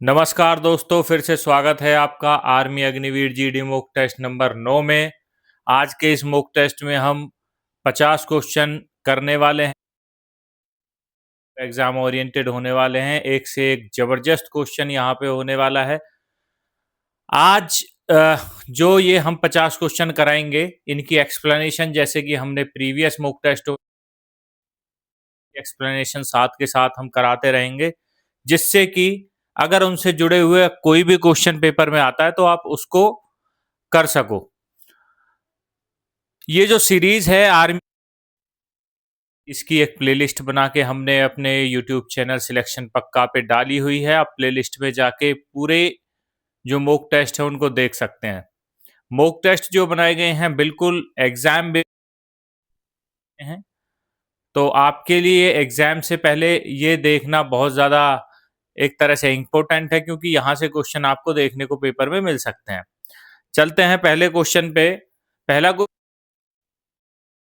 नमस्कार दोस्तों, फिर से स्वागत है आपका army Agniveer GD mock test number 9 में। आज के इस मॉक टेस्ट में हम 50 क्वेश्चन करने वाले हैं। एग्जाम ओरिएंटेड होने वाले हैं, एक से एक जबरदस्त क्वेश्चन यहाँ पे होने वाला है। आज जो ये हम 50 क्वेश्चन कराएंगे, इनकी एक्सप्लेनेशन जैसे कि हमने प्रीवियस मॉक टेस्ट एक्सप्लेनेशन साथ के साथ हम कराते रहेंगे, जिससे कि अगर उनसे जुड़े हुए कोई भी क्वेश्चन पेपर में आता है तो आप उसको कर सको। ये जो सीरीज है आर्मी, इसकी एक प्लेलिस्ट बना के हमने अपने यूट्यूब चैनल सिलेक्शन पक्का पे डाली हुई है। आप प्लेलिस्ट में जाके पूरे जो मॉक टेस्ट है उनको देख सकते हैं। मॉक टेस्ट जो बनाए गए हैं बिल्कुल एग्जाम बेस्ड हैं, तो आपके लिए एग्जाम से पहले ये देखना बहुत ज़्यादा एक तरह से इम्पोर्टेंट है, क्योंकि यहाँ से क्वेश्चन आपको देखने को पेपर में मिल सकते हैं। चलते हैं पहले क्वेश्चन पे। पहला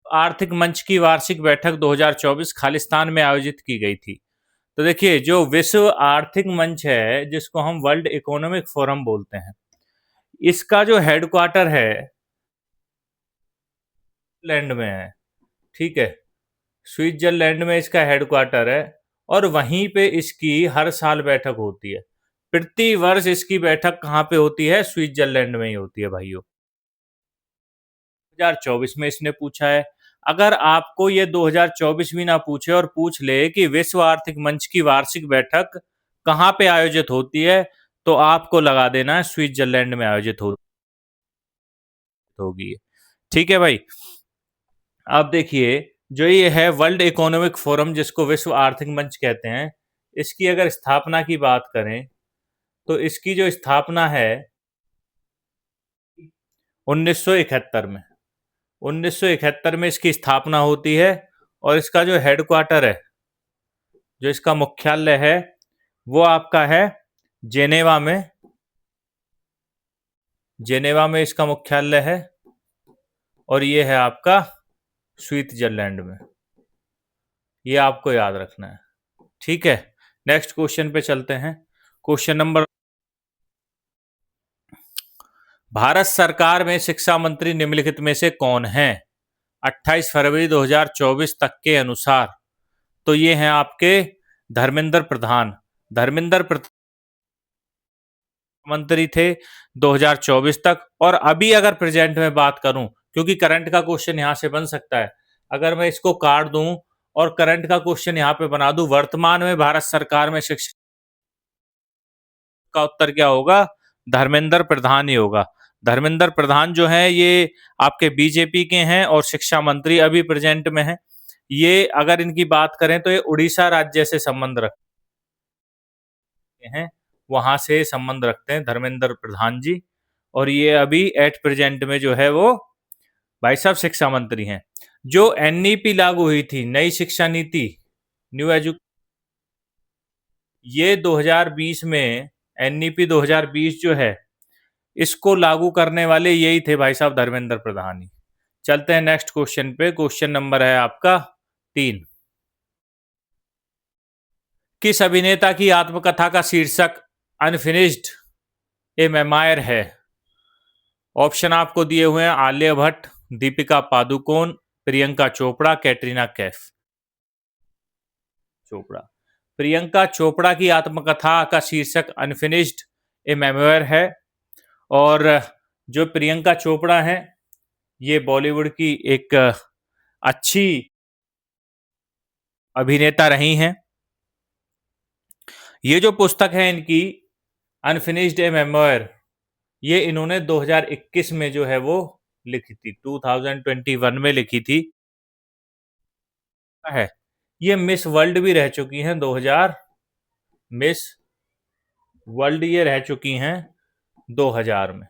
आर्थिक मंच की वार्षिक बैठक 2024 खालिस्तान में आयोजित की गई थी। तो देखिए, जो विश्व आर्थिक मंच है, जिसको हम वर्ल्ड इकोनॉमिक फोरम बोलते हैं, इसका जो हेडक्वार्टर है लैंड में है। ठीक है, स्विट्जरलैंड में इसका हेडक्वार्टर है और वहीं पे इसकी हर साल बैठक होती है। प्रति वर्ष इसकी बैठक कहाँ पे होती है? स्विट्जरलैंड में ही होती है भाइयों। 2024 में इसने पूछा है। अगर आपको ये 2024 भी ना पूछे और पूछ ले कि विश्व आर्थिक मंच की वार्षिक बैठक कहाँ पे आयोजित होती है, तो आपको लगा देना है स्विट्जरलैंड में आयोजित होगी। ठीक है भाई। अब देखिए, जो ये है वर्ल्ड इकोनॉमिक फोरम, जिसको विश्व आर्थिक मंच कहते हैं, इसकी अगर स्थापना की बात करें तो इसकी जो स्थापना है 1971 में 1971 में इसकी स्थापना होती है। और इसका जो हेडक्वार्टर है, जो इसका मुख्यालय है, वो आपका है जेनेवा में। जेनेवा में इसका मुख्यालय है और ये है आपका स्विट्जरलैंड में। ये आपको याद रखना है। ठीक है, नेक्स्ट क्वेश्चन पे चलते हैं। क्वेश्चन नंबर, भारत सरकार में शिक्षा मंत्री निम्नलिखित में से कौन है 28 फरवरी 2024 तक के अनुसार? तो ये हैं आपके धर्मेंद्र प्रधान। धर्मेंद्र प्रधान मंत्री थे 2024 तक। और अभी अगर प्रेजेंट में बात करूं, क्योंकि करंट का क्वेश्चन यहां से बन सकता है, अगर मैं इसको काट दूं और करंट का क्वेश्चन यहां पे बना दूं, वर्तमान में भारत सरकार में शिक्षा का उत्तर क्या होगा? धर्मेंद्र प्रधान ही होगा। धर्मेंद्र प्रधान जो है ये आपके बीजेपी के हैं और शिक्षा मंत्री अभी प्रेजेंट में है। ये अगर इनकी बात करें तो ये उड़ीसा राज्य से संबंध रखते हैं, वहां से संबंध रखते हैं धर्मेंद्र प्रधान जी। और ये अभी एट प्रेजेंट में जो है वो भाई साहब शिक्षा मंत्री हैं। जो एनईपी लागू हुई थी, नई शिक्षा नीति, न्यू एजु, ये 2020 में एनईपी 2020 जो है, इसको लागू करने वाले यही थे भाई साहब, धर्मेंद्र प्रधान ही। चलते हैं नेक्स्ट क्वेश्चन पे। क्वेश्चन नंबर है आपका 3। किस अभिनेता की आत्मकथा का शीर्षक अनफिनिश्ड ए मेमायर है? ऑप्शन आपको दिए हुए हैं आलिया भट्ट, दीपिका पादुकोण, प्रियंका चोपड़ा, कैटरीना कैफ। चोपड़ा। प्रियंका चोपड़ा की आत्मकथा का शीर्षक अनफिनिश्ड ए मेमोयर है। और जो प्रियंका चोपड़ा है, ये बॉलीवुड की एक अच्छी अभिनेता रही हैं। ये जो पुस्तक है इनकी, अनफिनिश्ड ए मेमोयर, ये इन्होंने 2021 में जो है वो लिखी थी, 2021 में लिखी थी है। ये मिस वर्ल्ड भी रह चुकी हैं, 2000 मिस वर्ल्ड ये रह चुकी हैं 2000 में।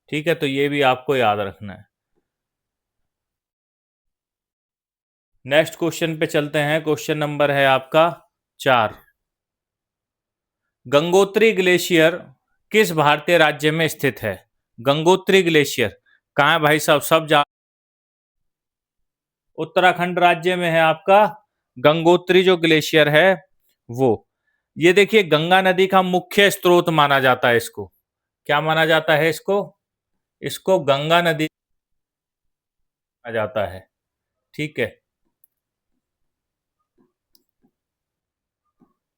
ठीक है, तो ये भी आपको याद रखना है। नेक्स्ट क्वेश्चन पे चलते हैं। क्वेश्चन नंबर है आपका 4। गंगोत्री ग्लेशियर किस भारतीय राज्य में स्थित है? गंगोत्री ग्लेशियर कहाँ है भाई साहब? सब जा उत्तराखंड राज्य में है आपका गंगोत्री जो ग्लेशियर है वो। ये देखिए गंगा नदी का मुख्य स्रोत माना जाता है इसको। क्या माना जाता है इसको? इसको गंगा नदी माना जाता है। ठीक है,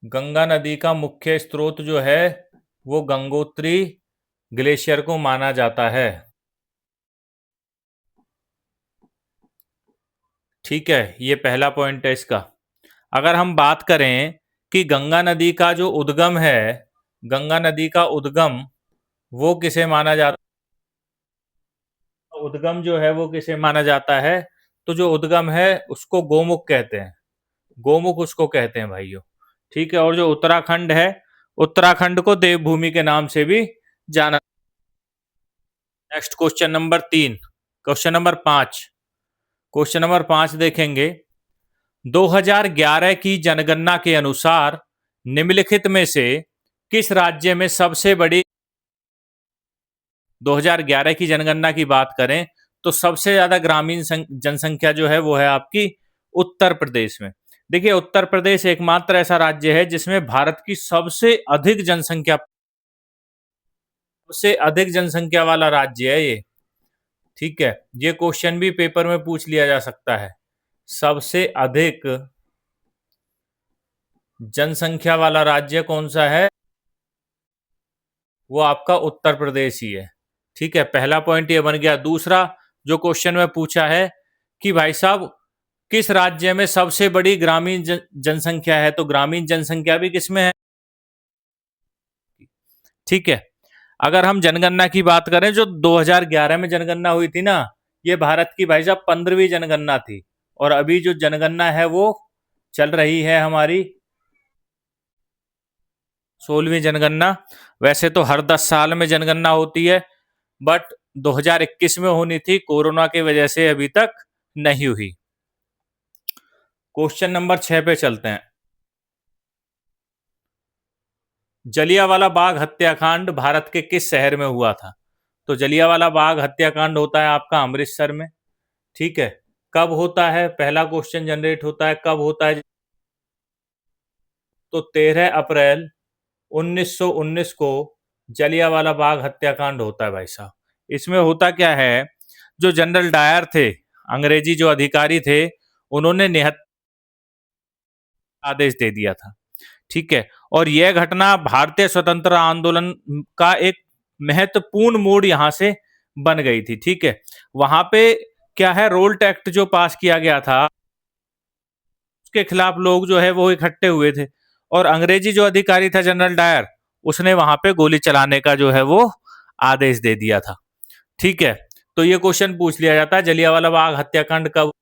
गंगा नदी का मुख्य स्रोत जो है वो गंगोत्री ग्लेशियर को माना जाता है। ठीक है, ये पहला पॉइंट है इसका। अगर हम बात करें कि गंगा नदी का जो उद्गम है, गंगा नदी का उद्गम वो किसे माना जाता है? उद्गम जो है वो किसे माना जाता है? तो जो उद्गम है उसको गोमुख कहते हैं। गोमुख उसको कहते हैं भाइयों। ठीक है, और जो उत्तराखंड है, उत्तराखंड को देवभूमि के नाम से भी जाना। Next question number 3, question number 5। Question number 5 देखेंगे। 2011 की जनगणना के अनुसार निम्नलिखित में से किस राज्य में सबसे बड़ी 2011 की जनगणना की बात करें तो सबसे ज्यादा ग्रामीण जनसंख्या जो है वो है आपकी उत्तर प्रदेश में। देखिए उत्तर प्रदेश एकमात्र ऐसा राज्य है जिसमें भारत की सबसे अधिक जनसंख्या वाला राज्य है ये। ठीक है, ये क्वेश्चन भी पेपर में पूछ लिया जा सकता है। सबसे अधिक जनसंख्या वाला राज्य कौन सा है? वो आपका उत्तर प्रदेश ही है। ठीक है, पहला पॉइंट ये बन गया। दूसरा जो क्वेश्चन में पूछा है कि भाई साहब किस राज्य में सबसे बड़ी ग्रामीण जनसंख्या है, तो ग्रामीण जनसंख्या भी किसमें है? ठीक है, अगर हम जनगणना की बात करें जो 2011 में जनगणना हुई थी ना, ये भारत की भाई साहब 15वीं जनगणना थी। और अभी जो जनगणना है वो चल रही है हमारी 16वीं जनगणना। वैसे तो हर 10 साल में जनगणना होती है, बट 2021 में होनी थी, कोरोना की वजह से अभी तक नहीं हुई। क्वेश्चन नंबर 6 पे चलते हैं। जलियांवाला बाग हत्याकांड भारत के किस शहर में हुआ था? तो जलियांवाला बाग हत्याकांड होता है आपका अमृतसर में। ठीक है, कब होता है? पहला क्वेश्चन जनरेट होता है, कब होता है? तो 13 अप्रैल 1919 को जलियांवाला बाग हत्याकांड होता है भाई साहब। इसमें होता क्या है, जो जनरल डायर थे, अंग्रेजी जो अधिकारी थे, उन्होंने निहत्था आदेश दे दिया था। ठीक है, और यह घटना भारतीय स्वतंत्रता आंदोलन का एक महत्वपूर्ण मोड़ यहां से बन गई थी। ठीक है, वहां पे क्या है, रोल्ट एक्ट जो पास किया गया था उसके खिलाफ लोग जो है वो इकट्ठे हुए थे, और अंग्रेजी जो अधिकारी था जनरल डायर, उसने वहां पे गोली चलाने का जो है वो आदेश दे दिया था। ठीक है, तो ये क्वेश्चन पूछ लिया जाता है जलियांवाला बाग हत्याकांड कब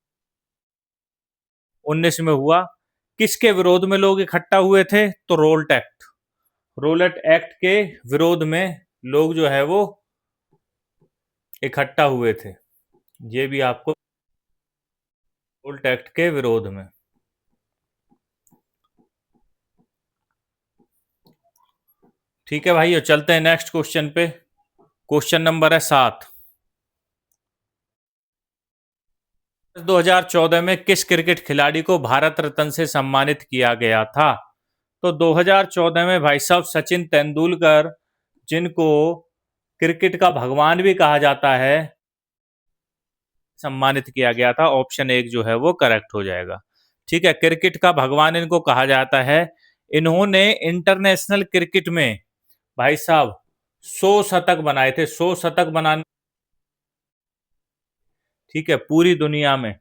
19 में हुआ, किसके विरोध में लोग इकट्ठा हुए थे? तो रोलेट एक्ट के विरोध में लोग जो है वो इकट्ठा हुए थे। ये भी आपको रोलेट एक्ट के विरोध में। ठीक है भाइयों, चलते हैं नेक्स्ट क्वेश्चन पे। क्वेश्चन नंबर है 7। 2014 में किस क्रिकेट खिलाड़ी को भारत रत्न से सम्मानित किया गया था? तो 2014 में भाई साहब सचिन तेंदुलकर, जिनको क्रिकेट का भगवान भी कहा जाता है, सम्मानित किया गया था। ऑप्शन 1 जो है वो करेक्ट हो जाएगा। ठीक है, क्रिकेट का भगवान इनको कहा जाता है। इन्होंने इंटरनेशनल क्रिकेट में भाई साहब 100 शतक बनाए थे, 100 शतक बनाने। ठीक है, पूरी दुनिया में।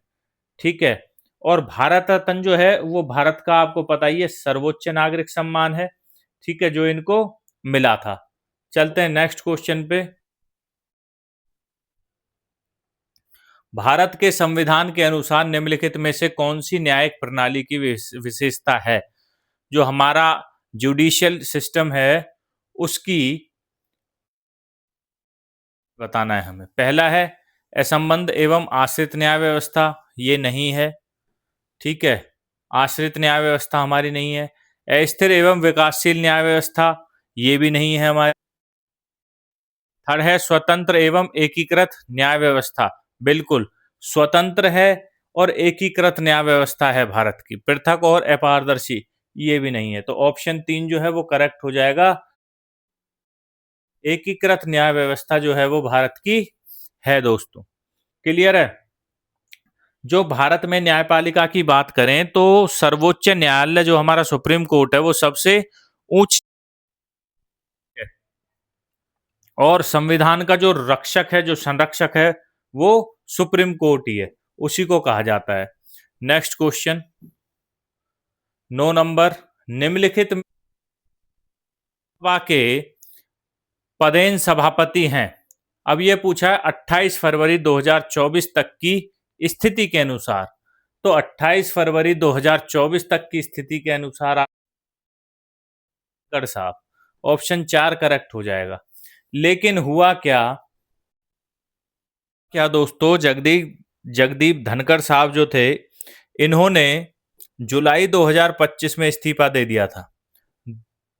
ठीक है, और भारत रत्न जो है वो भारत का आपको पता ही है सर्वोच्च नागरिक सम्मान है। ठीक है, जो इनको मिला था। चलते हैं नेक्स्ट क्वेश्चन पे। भारत के संविधान के अनुसार निम्नलिखित में से कौन सी न्यायिक प्रणाली की विशेषता है? जो हमारा जुडिशियल सिस्टम है उसकी बताना है हमें। पहला है असंबद्ध एवं आश्रित न्याय व्यवस्था, ये नहीं है। ठीक है, आश्रित न्याय व्यवस्था हमारी नहीं है। अस्थिर एवं विकासशील न्याय व्यवस्था, ये भी नहीं है हमारे। थर्ड है स्वतंत्र एवं एकीकृत न्याय व्यवस्था, बिल्कुल स्वतंत्र है और एकीकृत न्याय व्यवस्था है भारत की, पृथक और अपारदर्शी ये भी नहीं है। तो ऑप्शन 3 जो है वो करेक्ट हो जाएगा। एकीकृत न्याय व्यवस्था जो है वो भारत की है दोस्तों। क्लियर है? जो भारत में न्यायपालिका की बात करें तो सर्वोच्च न्यायालय जो हमारा सुप्रीम कोर्ट है वो सबसे उच्च है, और संविधान का जो रक्षक है, जो संरक्षक है, वो सुप्रीम कोर्ट ही है, उसी को कहा जाता है। नेक्स्ट क्वेश्चन 9 नंबर, निम्नलिखित में सभा के पदेन सभापति हैं। अब ये पूछा है 28 फरवरी 2024 तक की स्थिति के अनुसार। तो 28 फरवरी 2024 तक की स्थिति के अनुसार साहब ऑप्शन 4 करेक्ट हो जाएगा। लेकिन हुआ क्या क्या दोस्तों, जगदीप जगदीप धनखड़ साहब जो थे, इन्होंने जुलाई 2025 में इस्तीफा दे दिया था।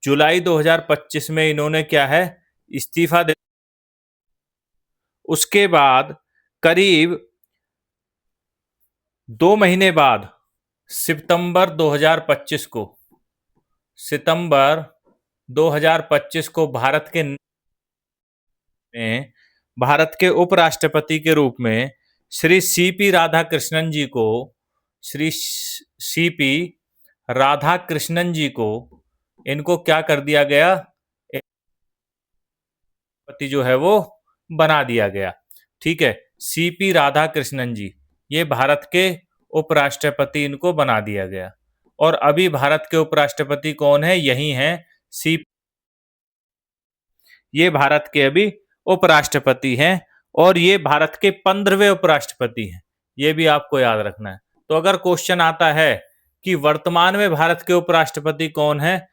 जुलाई 2025 में इन्होंने क्या है, इस्तीफा दे। उसके बाद करीब 2 महीने बाद सितंबर 2025 को सितंबर 2025 को भारत के उपराष्ट्रपति के रूप में श्री सीपी राधाकृष्णन जी को श्री सीपी राधाकृष्णन जी को इनको क्या कर दिया गया, पति जो है वो बना दिया गया। ठीक है, सीपी राधाकृष्णन जी, ये भारत के उपराष्ट्रपति, इनको बना दिया गया। और अभी भारत के उपराष्ट्रपति कौन है, यही हैं सी, ये भारत के अभी उपराष्ट्रपति हैं, और ये भारत के 15वें उपराष्ट्रपति हैं। ये भी आपको याद रखना है। तो अगर क्वेश्चन आता है कि वर्तमान में भारत के उपराष्ट्रपति कौन है,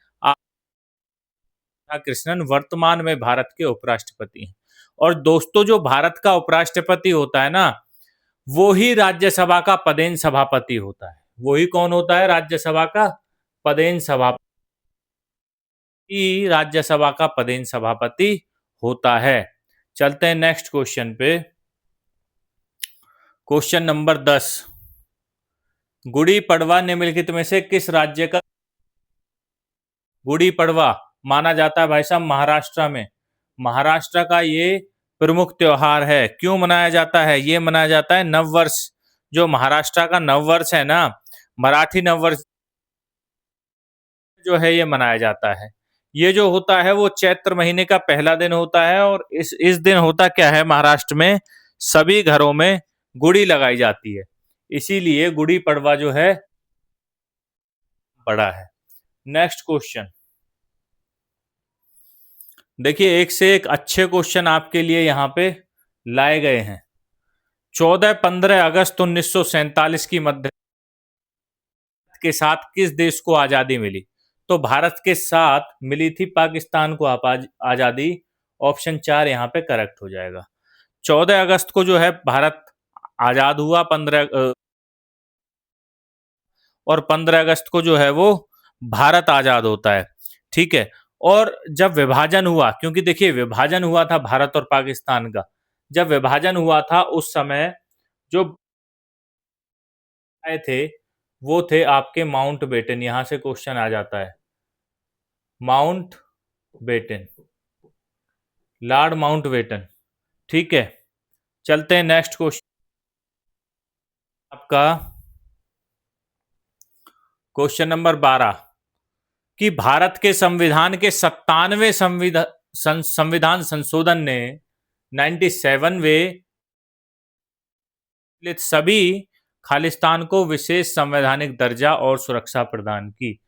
कृष्णन वर्तमान में भारत के उपराष्ट्रपति हैं। और दोस्तों, जो भारत का उपराष्ट्रपति होता है ना, वो ही राज्यसभा का पदेन सभापति होता है। वही कौन होता है, राज्यसभा का पदेन सभापति, राज्यसभा का पदेन सभापति होता है। चलते हैं नेक्स्ट क्वेश्चन पे। क्वेश्चन नंबर 10, गुड़ी पड़वा निम्नलिखित में से किस राज्य का गुड़ी पड़वा माना जाता है भाई साहब, महाराष्ट्र में। महाराष्ट्र का ये प्रमुख त्योहार है। क्यों मनाया जाता है, ये मनाया जाता है नववर्ष, जो महाराष्ट्र का नववर्ष है ना, मराठी नववर्ष जो है ये मनाया जाता है। ये जो होता है वो चैत्र महीने का पहला दिन होता है, और इस दिन होता क्या है, महाराष्ट्र में सभी घरों में गुड़ी लगाई जाती है, इसीलिए गुड़ी पड़वा जो है बड़ा है। नेक्स्ट क्वेश्चन देखिए, एक से एक अच्छे क्वेश्चन आपके लिए यहाँ पे लाए गए हैं। 14-15 अगस्त 1947 की मध्य के साथ किस देश को आजादी मिली? तो भारत के साथ मिली थी पाकिस्तान को आजादी। ऑप्शन 4 यहाँ पे करेक्ट हो जाएगा। 14 अगस्त को जो है भारत आजाद हुआ, 15 अगस्त को जो है वो भारत आजाद होता है। ठीक है, और जब विभाजन हुआ, क्योंकि देखिए विभाजन हुआ था भारत और पाकिस्तान का, जब विभाजन हुआ था उस समय जो आए थे वो थे आपके माउंट बेटन। यहां से क्वेश्चन आ जाता है, Mountbatten, Lord Mountbatten. ठीक है, चलते हैं नेक्स्ट क्वेश्चन आपका। क्वेश्चन नंबर 12, कि भारत के संविधान के 97वें संविधान संशोधन ने 97वें सभी खालिस्तान को विशेष संवैधानिक दर्जा और सुरक्षा प्रदान की।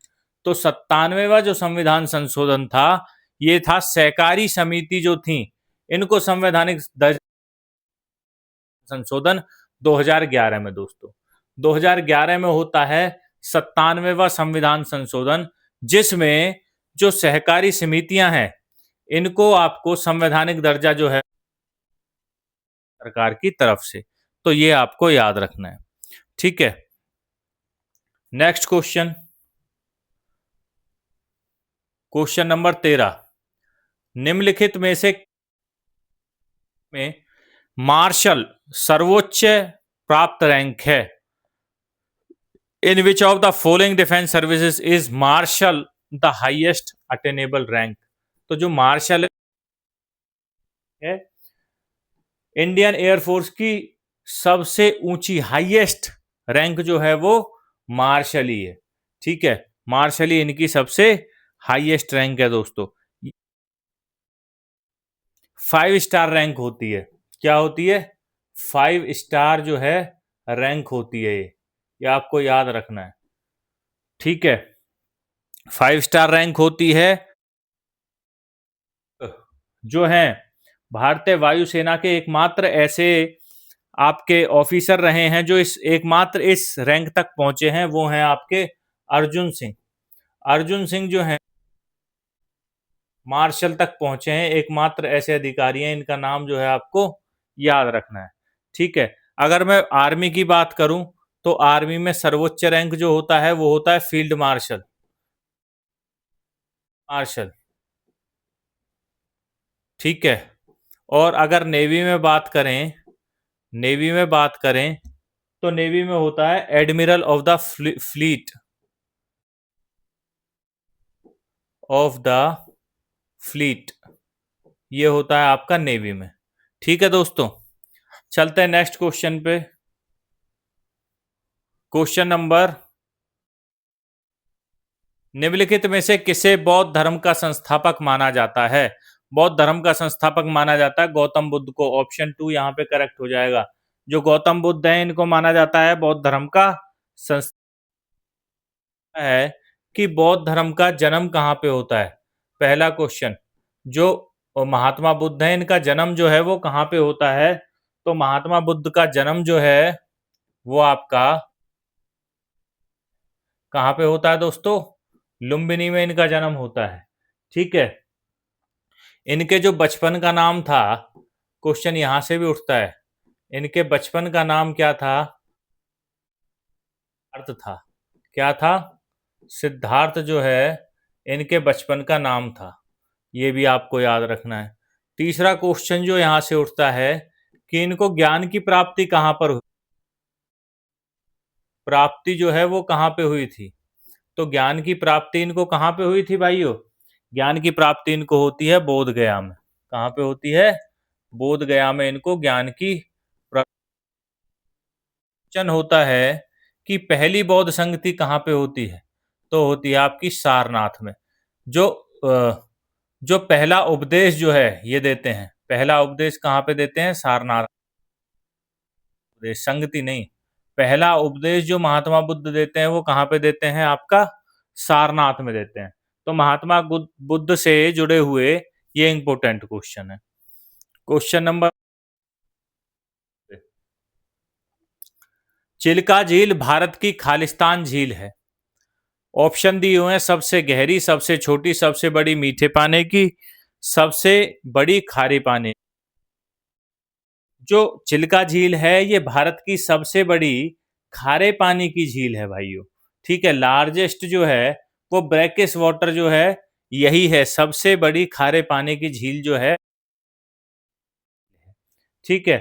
तो 97वां जो संविधान संशोधन था, ये था सहकारी समिति जो थी, इनको संवैधानिक दर्जा संशोधन 2011 में दोस्तों, 2011 में होता है 97वां संविधान संशोधन, जिसमें जो सहकारी समितियां हैं इनको आपको संवैधानिक दर्जा जो है सरकार की तरफ से, तो ये आपको याद रखना है। ठीक है, नेक्स्ट क्वेश्चन, क्वेश्चन नंबर 13, निम्नलिखित में से में मार्शल सर्वोच्च प्राप्त रैंक है। In which of the following defence services is marshal the highest attainable rank? तो जो मार्शल है इंडियन एयरफोर्स की सबसे ऊंची हाईएस्ट रैंक जो है वो मार्शल ही है। ठीक है, मार्शल ही इनकी सबसे हाईएस्ट रैंक है दोस्तों। 5 स्टार रैंक होती है। क्या होती है? 5 स्टार जो है रैंक होती है ये आपको याद रखना है। ठीक है, 5 स्टार रैंक होती है। जो है भारतीय वायुसेना के एकमात्र ऐसे आपके ऑफिसर रहे हैं जो इस एकमात्र इस रैंक तक पहुंचे हैं, वो हैं आपके अर्जुन सिंह। अर्जुन सिंह जो है मार्शल तक पहुंचे हैं, एकमात्र ऐसे अधिकारी हैं, इनका नाम जो है आपको याद रखना है। ठीक है, अगर मैं आर्मी की बात करूं तो आर्मी में सर्वोच्च रैंक जो होता है वो होता है फील्ड मार्शल। मार्शल, ठीक है। और अगर नेवी में बात करें, नेवी में बात करें तो नेवी में होता है admiral of the fleet, of the fleet, ये होता है आपका नेवी में। ठीक है दोस्तों, चलते हैं नेक्स्ट क्वेश्चन पे। क्वेश्चन नंबर, निम्नलिखित में से किसे बौद्ध धर्म का संस्थापक माना जाता है? बौद्ध धर्म का संस्थापक माना जाता है गौतम बुद्ध को। ऑप्शन 2 यहाँ पे करेक्ट हो जाएगा। जो गौतम बुद्ध है इनको माना जाता है बौद्ध धर्म का संस्थापक। है कि बौद्ध धर्म का जन्म कहाँ पे होता है? पहला क्वेश्चन, जो महात्मा बुद्ध है इनका जन्म जो है वो कहाँ पे होता है? तो महात्मा बुद्ध का जन्म जो है वो आपका कहाँ पे होता है दोस्तों? लुम्बिनी में इनका जन्म होता है। ठीक है, इनके जो बचपन का नाम था, क्वेश्चन यहां से भी उठता है, इनके बचपन का नाम क्या था? अर्थ था। क्या था? सिद्धार्थ जो है इनके बचपन का नाम था। ये भी आपको याद रखना है। तीसरा क्वेश्चन जो यहां से उठता है कि इनको ज्ञान की प्राप्ति कहां पर हुई? प्राप्ति जो है वो कहां पे हुई थी? तो ज्ञान की प्राप्ति इनको कहां पे हुई थी भाइयों? ज्ञान की प्राप्ति इनको होती है बोध गया में। कहां पे होती है? बोध गया में इनको ज्ञान की प्रवचन होता है कि पहली बौद्ध संगति कहां पे होती है? तो होती है आपकी सारनाथ में। जो जो पहला उपदेश जो है ये देते हैं, पहला उपदेश कहां पे देते हैं? सारनाथ। उपदेश संगति नहीं, पहला उपदेश जो महात्मा बुद्ध देते हैं वो कहां पे देते हैं? आपका सारनाथ में देते हैं। तो महात्मा बुद्ध से जुड़े हुए ये इंपॉर्टेंट क्वेश्चन है। क्वेश्चन नंबर, चिल्का झील भारत की खालिस्तान झील है। ऑप्शन दिए हुए हैं सबसे गहरी, सबसे छोटी, सबसे बड़ी मीठे पानी की, सबसे बड़ी खारे पानी। जो चिल्का झील है ये भारत की सबसे बड़ी खारे पानी की झील है भाइयों। ठीक है, लार्जेस्ट जो है वो ब्रैकिश वाटर जो है यही है, सबसे बड़ी खारे पानी की झील जो है। ठीक है,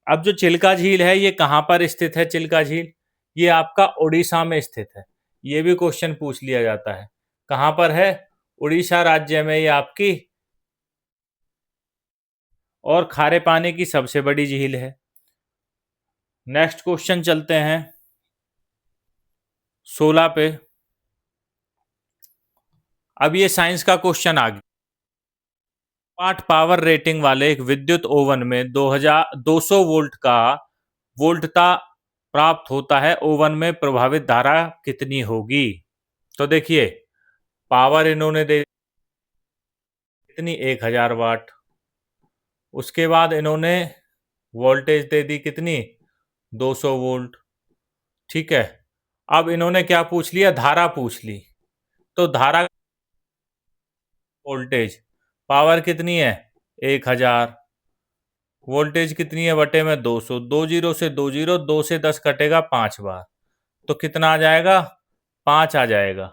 अब जो चिल्का झील है ये कहां पर स्थित है? चिल्का झील ये आपका उड़ीसा में स्थित है। ये भी क्वेश्चन पूछ लिया जाता है। कहां पर है? उड़ीसा राज्य में ये आपकी, और खारे पानी की सबसे बड़ी झील है। नेक्स्ट क्वेश्चन चलते हैं 16 पे। अब ये साइंस का क्वेश्चन आ गया। 8 पावर रेटिंग वाले एक विद्युत ओवन में 200 वोल्ट का वोल्टता प्राप्त होता है। ओवन में प्रभावित धारा कितनी होगी? तो देखिए, पावर इन्होंने दे कितनी? 1000 वाट। उसके बाद इन्होंने वोल्टेज दे दी कितनी? 200 वोल्ट। ठीक है, अब इन्होंने क्या पूछ लिया? धारा पूछ ली। तो धारा, वोल्टेज, पावर कितनी है? 1000, वोल्टेज कितनी है? बटे में 200, 20 से 20, 2 से 10 कटेगा 5 बार, तो कितना आ जाएगा? 5 आ जाएगा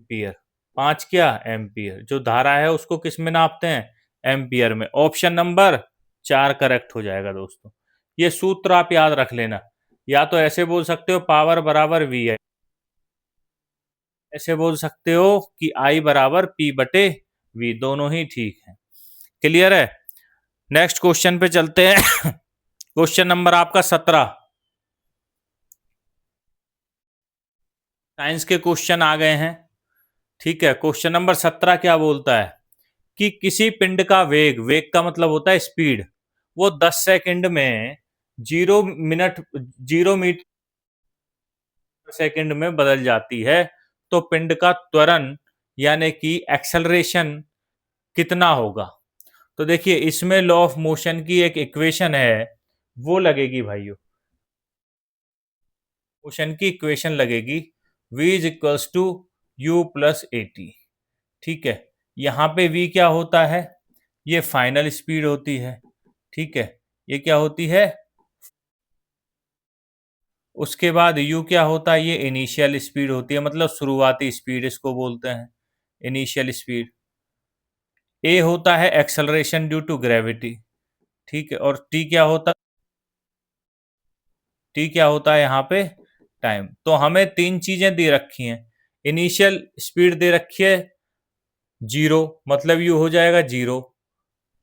एम्पियर। 5 क्या? एम्पियर। जो धारा है उसको किस में नापते हैं? एम्पियर में। ऑप्शन नंबर 4 करेक्ट हो जाएगा दोस्तों। ये सूत्र आप याद रख लेना। या तो ऐसे बोल सकते हो पावर बराबर वी है, ऐसे बोल सकते हो कि आई बराबर पी बटे वी, दोनों ही ठीक है। क्लियर है? नेक्स्ट क्वेश्चन पे चलते हैं। क्वेश्चन नंबर आपका 17। साइंस के क्वेश्चन आ गए हैं। ठीक है, क्वेश्चन नंबर 17 क्या बोलता है कि किसी पिंड का वेग, वेग का मतलब होता है स्पीड, वो 10 सेकंड में 0 मीटर सेकंड में बदल जाती है, तो पिंड का त्वरण यानी कि एक्सेलरेशन कितना होगा? तो देखिए, इसमें लॉ ऑफ मोशन की एक इक्वेशन है, वो लगेगी भाइयों। मोशन की इक्वेशन लगेगी v is equals to u plus a t. ठीक है, यहाँ पे v क्या होता है? ये फाइनल स्पीड होती है। ठीक है, ये क्या होती है? उसके बाद u क्या होता है? ये इनिशियल स्पीड होती है, मतलब शुरुआती स्पीड इसको बोलते हैं, इनिशियल स्पीड। a होता है एक्सेलरेशन ड्यू टू ग्रेविटी। ठीक है, और t क्या होता है? t क्या होता है यहाँ पे? टाइम। तो हमें तीन चीजें दे रखी हैं। इनिशियल स्पीड दे रखी है 0, मतलब u हो जाएगा 0।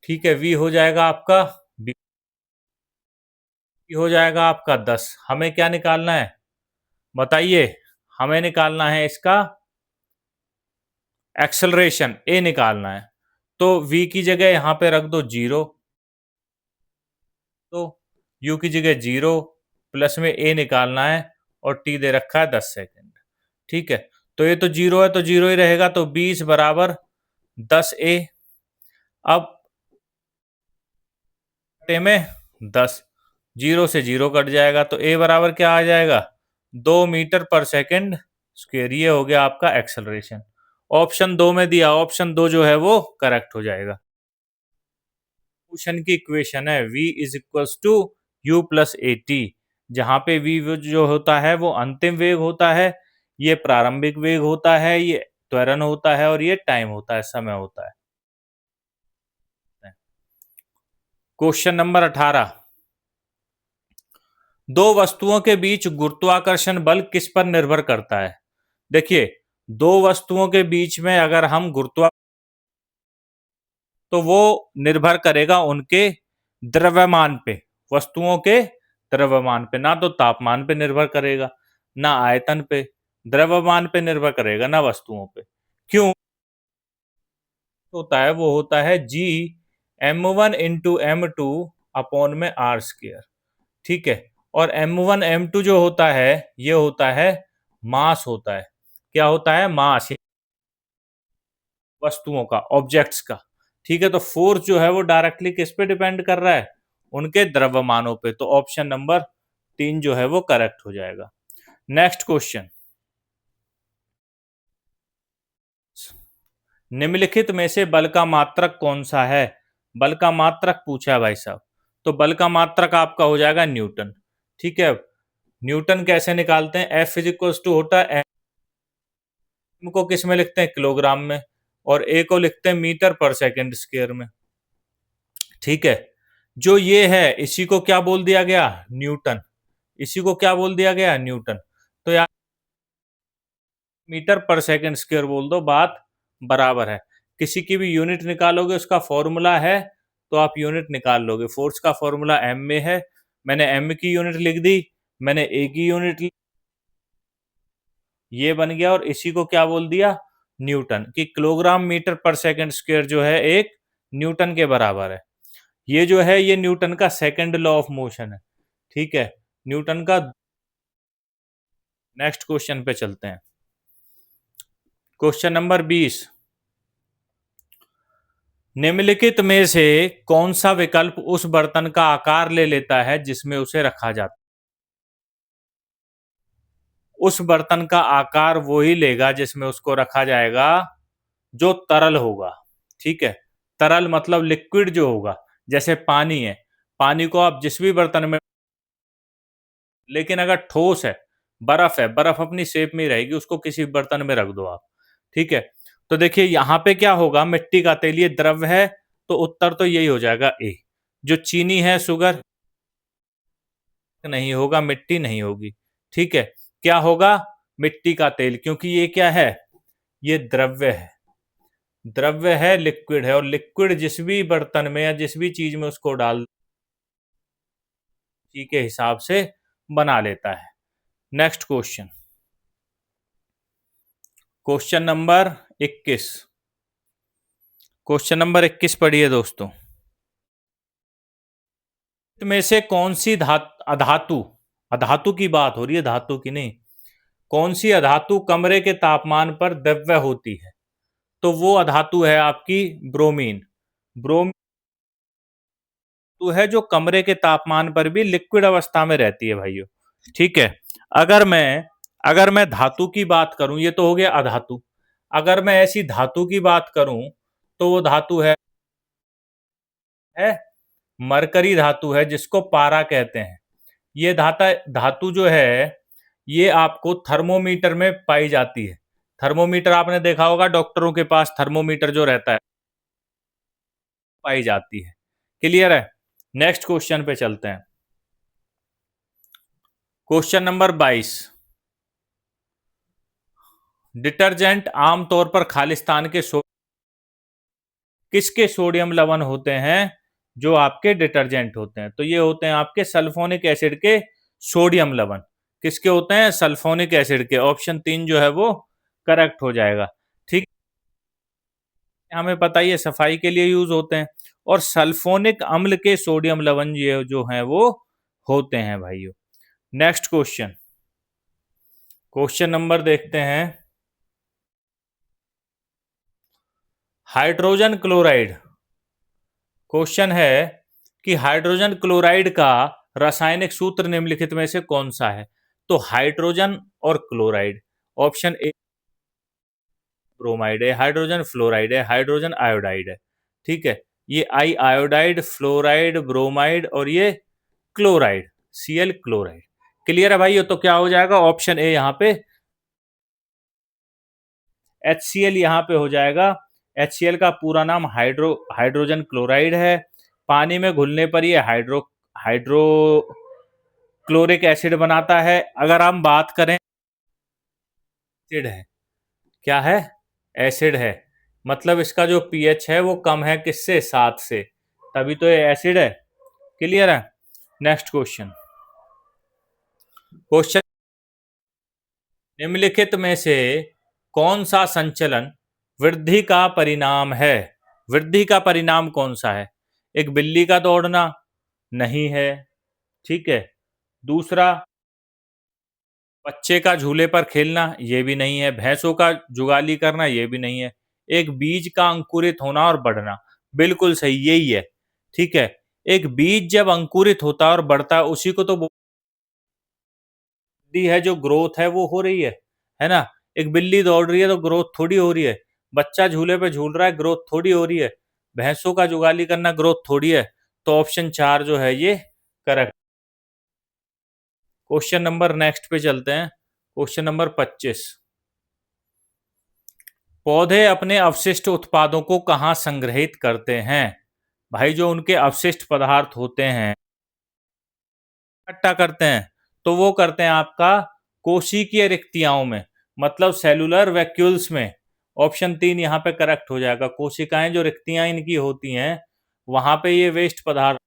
ठीक है, v हो जाएगा आपका हो जाएगा आपका 10। हमें क्या निकालना है बताइए? हमें निकालना है इसका एक्सेलरेशन, ए निकालना है। तो v की जगह यहां पे रख दो 0, तो u की जगह 0, प्लस में a निकालना है और t दे रखा है 10 सेकेंड। ठीक है, तो ये तो 0 है तो 0 ही रहेगा, तो 20 बराबर 10a। अब में 10, 0 से 0 कट जाएगा, तो a बराबर क्या आ जाएगा? 2 मीटर पर सेकेंड स्क्वेयर। ये हो गया आपका एक्सेलरेशन। ऑप्शन 2 में दिया, ऑप्शन 2 जो है वो करेक्ट हो जाएगा। मोशन की इक्वेशन है v is equals to u plus a t, जहां पे v जो होता है वो अंतिम वेग होता है, ये प्रारंभिक वेग होता है, ये त्वरण होता है, और ये टाइम होता है, समय होता है। Question number 18। दो वस्तुओं के बीच गुरुत्वाकर्षण बल किस पर निर्भर करता है? देखिए, दो वस्तुओं के बीच में अगर हम गुरुत्वा तो वो निर्भर करेगा उनके द्रव्यमान पे, वस्तुओं के द्रव्यमान पे, ना तो तापमान पे निर्भर करेगा, ना आयतन पे। द्रव्यमान पे निर्भर करेगा, ना वस्तुओं पे। क्यों होता है? वो होता है G m1 × m2 अपॉन में आर स्क्र। ठीक है, और m1 m2 जो होता है ये होता है मास होता है। क्या होता है? मास, वस्तुओं का, ऑब्जेक्ट्स का। ठीक है, तो फोर्स जो है वो डायरेक्टली किस पे डिपेंड कर रहा है? उनके द्रव्यमानों पे। तो ऑप्शन नंबर 3 जो है वो करेक्ट हो जाएगा। नेक्स्ट क्वेश्चन, निम्नलिखित में से बल का मात्रक कौन सा है? बल का मात्रक पूछा है भाई साहब, तो बल का मात्रक आपका हो जाएगा न्यूटन। ठीक है, न्यूटन कैसे निकालते हैं? F इज इक्वल टू होता है m को किस में लिखते हैं? किलोग्राम में, और a को लिखते हैं मीटर पर सेकेंड स्क्वायर में। ठीक है, जो ये है इसी को क्या बोल दिया गया? न्यूटन। इसी को क्या बोल दिया गया? न्यूटन। तो यार मीटर पर सेकेंड स्क्वायर बोल दो, बात बराबर है। किसी की भी यूनिट निकालोगे उसका फॉर्मूला है, तो आप यूनिट निकाल लोगे। फोर्स का फॉर्मूला एम में है, मैंने एम की यूनिट लिख दी, मैंने ए की यूनिट, ये बन गया, और इसी को क्या बोल दिया? न्यूटन। कि किलोग्राम मीटर पर सेकेंड स्क्वायर जो है एक न्यूटन के बराबर है। ये जो है ये न्यूटन का सेकंड लॉ ऑफ मोशन है। ठीक है, न्यूटन का। नेक्स्ट क्वेश्चन पे चलते हैं। क्वेश्चन नंबर 20, निम्नलिखित में से कौन सा विकल्प उस बर्तन का आकार ले लेता है जिसमें उसे रखा जाता है? उस बर्तन का आकार वो ही लेगा जिसमें उसको रखा जाएगा जो तरल होगा। ठीक है, तरल मतलब लिक्विड जो होगा, जैसे पानी है, पानी को आप जिस भी बर्तन में, लेकिन अगर ठोस है, बर्फ है, बर्फ अपनी शेप में ही रहेगी, उसको किसी बर्तन में रख दो आप। ठीक है, तो देखिए यहां पे क्या होगा? मिट्टी का तेल, ये द्रव है, तो उत्तर तो यही हो जाएगा ए। जो चीनी है, शुगर नहीं होगा, मिट्टी नहीं होगी। ठीक है, क्या होगा? मिट्टी का तेल, क्योंकि ये क्या है? ये द्रव्य है, द्रव्य है, लिक्विड है, और लिक्विड जिस भी बर्तन में या जिस भी चीज में उसको डाल उसी के हिसाब से बना लेता है। Next question, question number 21। Question number 21 पढ़िए दोस्तों। में से कौन सी अधातु, अधातु की बात हो रही है, धातु की नहीं, कौन सी अधातु कमरे के तापमान पर द्रव्य होती है? तो वो अधातु है आपकी ब्रोमीन। ब्रोमीन तो है जो कमरे के तापमान पर भी लिक्विड अवस्था में रहती है भाइयों। ठीक है, अगर मैं धातु की बात करूं, ये तो हो गया अधातु। अगर मैं ऐसी धातु की बात करूं तो वो धातु है मरकरी धातु है, जिसको पारा कहते हैं। ये धातु जो है ये आपको थर्मोमीटर में पाई जाती है। थर्मोमीटर आपने देखा होगा, डॉक्टरों के पास थर्मोमीटर जो रहता है पाई जाती है। क्लियर है? नेक्स्ट क्वेश्चन पे चलते हैं। Question number 22। डिटर्जेंट आमतौर पर खालिस्तान के किसके सोडियम लवण होते हैं जो आपके डिटर्जेंट होते हैं? तो ये होते हैं आपके सल्फोनिक एसिड के सोडियम लवण। किसके होते हैं? सल्फोनिक एसिड के। ऑप्शन 3 जो है वो करेक्ट हो जाएगा। ठीक, हमें पता ही है सफाई के लिए यूज होते हैं, और सल्फोनिक अम्ल के सोडियम लवण ये जो हैं वो होते हैं भाइयों। नेक्स्ट क्वेश्चन, क्वेश्चन नंबर देखते हैं। हाइड्रोजन क्लोराइड, क्वेश्चन है कि हाइड्रोजन क्लोराइड का रासायनिक सूत्र निम्नलिखित में से कौन सा है? तो हाइड्रोजन और क्लोराइड, ऑप्शन ए ब्रोमाइड है, हाइड्रोजन फ्लोराइड है, हाइड्रोजन आयोडाइड है। ठीक है, ये आयोडाइड, फ्लोराइड, ब्रोमाइड और ये क्लोराइड, Cl क्लोराइड। क्लियर है भाई? तो क्या हो जाएगा? ऑप्शन ए यहाँ पे HCl यहाँ पे हो जाएगा। HCl का पूरा नाम हाइड्रोजन क्लोराइड है। पानी में घुलने पर ये हाइड्रो क्लोरिक एसिड बनाता है। अगर हम बात करें, एसिड है, क्या है? एसिड है, मतलब इसका जो पीएच है वो कम है, किससे? 7 से, तभी तो ये एसिड है। क्लियर है? नेक्स्ट क्वेश्चन, क्वेश्चन निम्नलिखित में से कौन सा संचलन वृद्धि का परिणाम है? वृद्धि का परिणाम कौन सा है? एक बिल्ली का दौड़ना नहीं है, ठीक है। दूसरा, बच्चे का झूले पर खेलना, ये भी नहीं है। भैंसों का जुगाली करना, ये भी नहीं है। एक बीज का अंकुरित होना और बढ़ना, बिल्कुल सही, यही है। ठीक है, एक बीज जब अंकुरित होता है और बढ़ता है, उसी को तो वृद्धि है, जो ग्रोथ है वो हो रही है ना। एक बिल्ली दौड़ रही है तो ग्रोथ थोड़ी हो रही है। बच्चा झूले पे झूल रहा है, ग्रोथ थोड़ी हो रही है। भैंसों का जुगाली करना, ग्रोथ थोड़ी है। तो ऑप्शन 4 जो है ये करेक्ट। क्वेश्चन नंबर नेक्स्ट पे चलते हैं। Question number 25। पौधे अपने अवशिष्ट उत्पादों को कहाँ संग्रहित करते हैं? भाई, जो उनके अवशिष्ट पदार्थ होते हैं इकट्ठा करते हैं, तो वो करते हैं आपका कोशिकीय रिक्तियाओं में, मतलब सेलुलर वैक्यूल्स में। ऑप्शन 3 यहाँ पे करेक्ट हो जाएगा। कोशिकाएं जो रिक्तियां इनकी होती हैं, वहां पे ये वेस्ट पदार्थ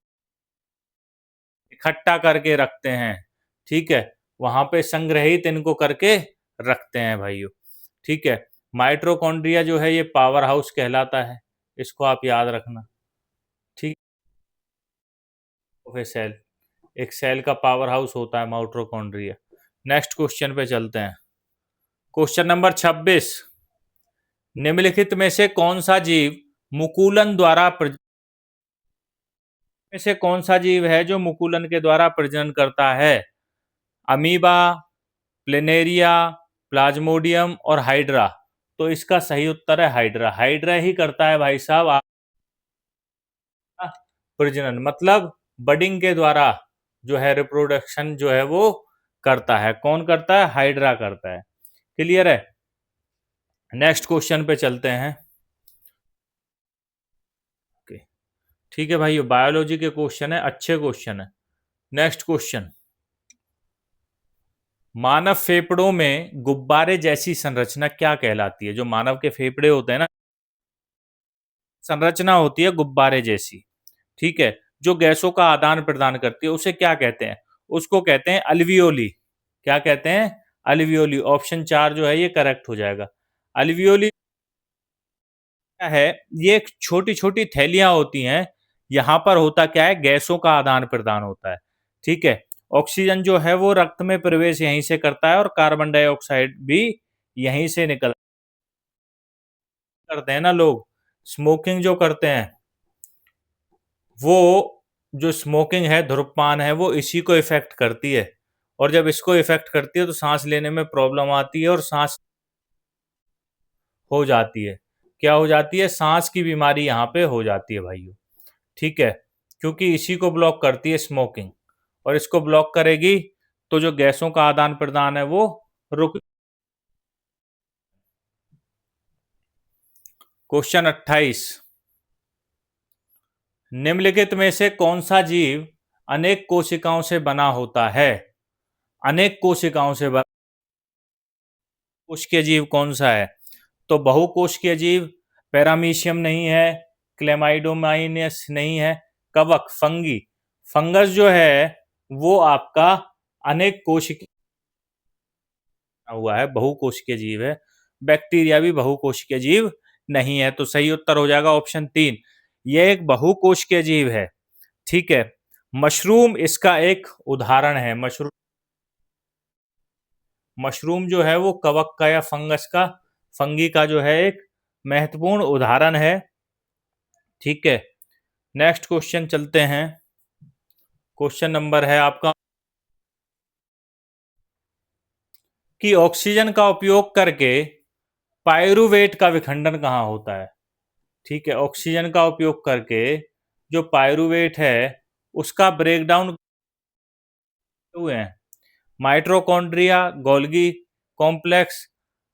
इकट्ठा करके रखते हैं। ठीक है, वहां पे संग्रहित इनको करके रखते हैं भाइयों। ठीक है, माइटोकॉन्ड्रिया जो है ये पावर हाउस कहलाता है, इसको आप याद रखना। ठीक है, सेल, एक सेल का पावर हाउस होता है माइटोकॉन्ड्रिया। नेक्स्ट क्वेश्चन पे चलते हैं। Question number 26। निम्नलिखित में से कौन सा जीव मुकुलन द्वारा में से कौन सा जीव है जो मुकुलन के द्वारा प्रजनन करता है? अमीबा, प्लेनेरिया, प्लाज्मोडियम और हाइड्रा। तो इसका सही उत्तर है हाइड्रा। हाइड्रा ही करता है भाई साहब आपका प्रजनन, मतलब बडिंग के द्वारा जो है रिप्रोडक्शन जो है वो करता है। कौन करता है? हाइड्रा करता है। क्लियर है? नेक्स्ट क्वेश्चन पे चलते हैं। ठीक है भाई, बायोलॉजी के क्वेश्चन है, अच्छे क्वेश्चन है। नेक्स्ट क्वेश्चन, मानव फेफड़ों में गुब्बारे जैसी संरचना क्या कहलाती है? जो मानव के फेफड़े होते हैं ना, संरचना होती है गुब्बारे जैसी, ठीक है, जो गैसों का आदान प्रदान करती है, उसे क्या कहते हैं? उसको कहते हैं अल्वियोली। क्या कहते हैं? अल्वियोली। ऑप्शन 4 जो है ये करेक्ट हो जाएगा। अल्वियोली क्या है? ये एक छोटी छोटी थैलियां होती हैं। यहाँ पर होता क्या है? गैसों का आदान प्रदान होता है, ठीक है। ऑक्सीजन जो है वो रक्त में प्रवेश यहीं से करता है और कार्बन डाइऑक्साइड भी यहीं से निकल करते हैं ना लोग। स्मोकिंग जो करते हैं, वो जो स्मोकिंग है, धूम्रपान है, वो इसी को इफेक्ट करती है। और जब इसको इफेक्ट करती है तो सांस लेने में प्रॉब्लम आती है और सांस हो जाती है। क्या हो जाती है? सांस की बीमारी यहाँ पे हो जाती है भाइयों, ठीक है, क्योंकि इसी को ब्लॉक करती है स्मोकिंग। और इसको ब्लॉक करेगी तो जो गैसों का आदान प्रदान है वो रुक। क्वेश्चन 28, निम्नलिखित में से कौन सा जीव अनेक कोशिकाओं से बना होता है? अनेक कोशिकाओं से बना कोशिकीय जीव कौन सा है? तो बहुकोशिकीय जीव, पैरामीशियम नहीं है, क्लेमाइडोमाइनस नहीं है, कवक, फंगी। फंगस जो है वो आपका अनेक कोशिकीय हुआ है, बहुकोशिकीय जीव है। बैक्टीरिया भी बहुकोशिकीय जीव नहीं है, तो सही उत्तर हो जाएगा ऑप्शन 3। यह एक बहुकोशिकीय जीव है, ठीक है। मशरूम इसका एक उदाहरण है। मशरूम जो है वो कवक का या फंगस का, फंगी का जो है एक महत्वपूर्ण उदाहरण है, ठीक है। नेक्स्ट क्वेश्चन चलते हैं। क्वेश्चन नंबर है आपका कि ऑक्सीजन का उपयोग करके पायरुवेट का विखंडन कहाँ होता है? ठीक है, ऑक्सीजन का उपयोग करके जो पायरुवेट है उसका ब्रेकडाउन हुए हैं। माइटोकॉन्ड्रिया, गोल्गी कॉम्प्लेक्स,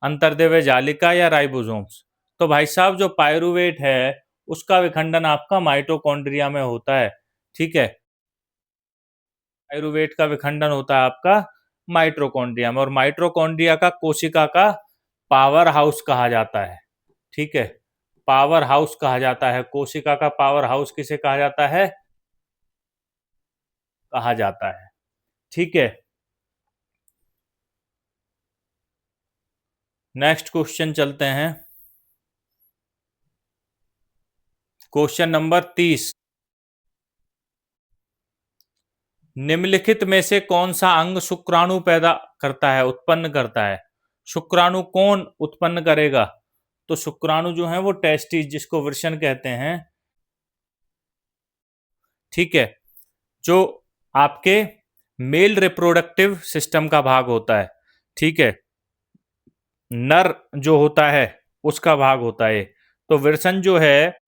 अंतर्देव जालिका या राइबोसोम्स। तो भाई साहब जो पायरुवेट है उसका विखंडन आपका माइटोकॉन्ड्रिया में होता है, ठीक है। पायरुवेट का विखंडन होता है आपका माइटोकॉन्ड्रिया में, और माइटोकॉन्ड्रिया का कोशिका का पावर हाउस कहा जाता है, ठीक है। पावर हाउस कहा जाता है, कोशिका का पावर हाउस किसे कहा जाता है? कहा जाता है, ठीक है। नेक्स्ट क्वेश्चन चलते हैं। क्वेश्चन नंबर 30, निम्नलिखित में से कौन सा अंग शुक्राणु पैदा करता है, उत्पन्न करता है? शुक्राणु कौन उत्पन्न करेगा? तो शुक्राणु जो है वो टेस्टिस, जिसको वृषण कहते हैं, ठीक है, जो आपके मेल रिप्रोडक्टिव सिस्टम का भाग होता है, ठीक है। नर जो होता है उसका भाग होता है। तो वृषण जो है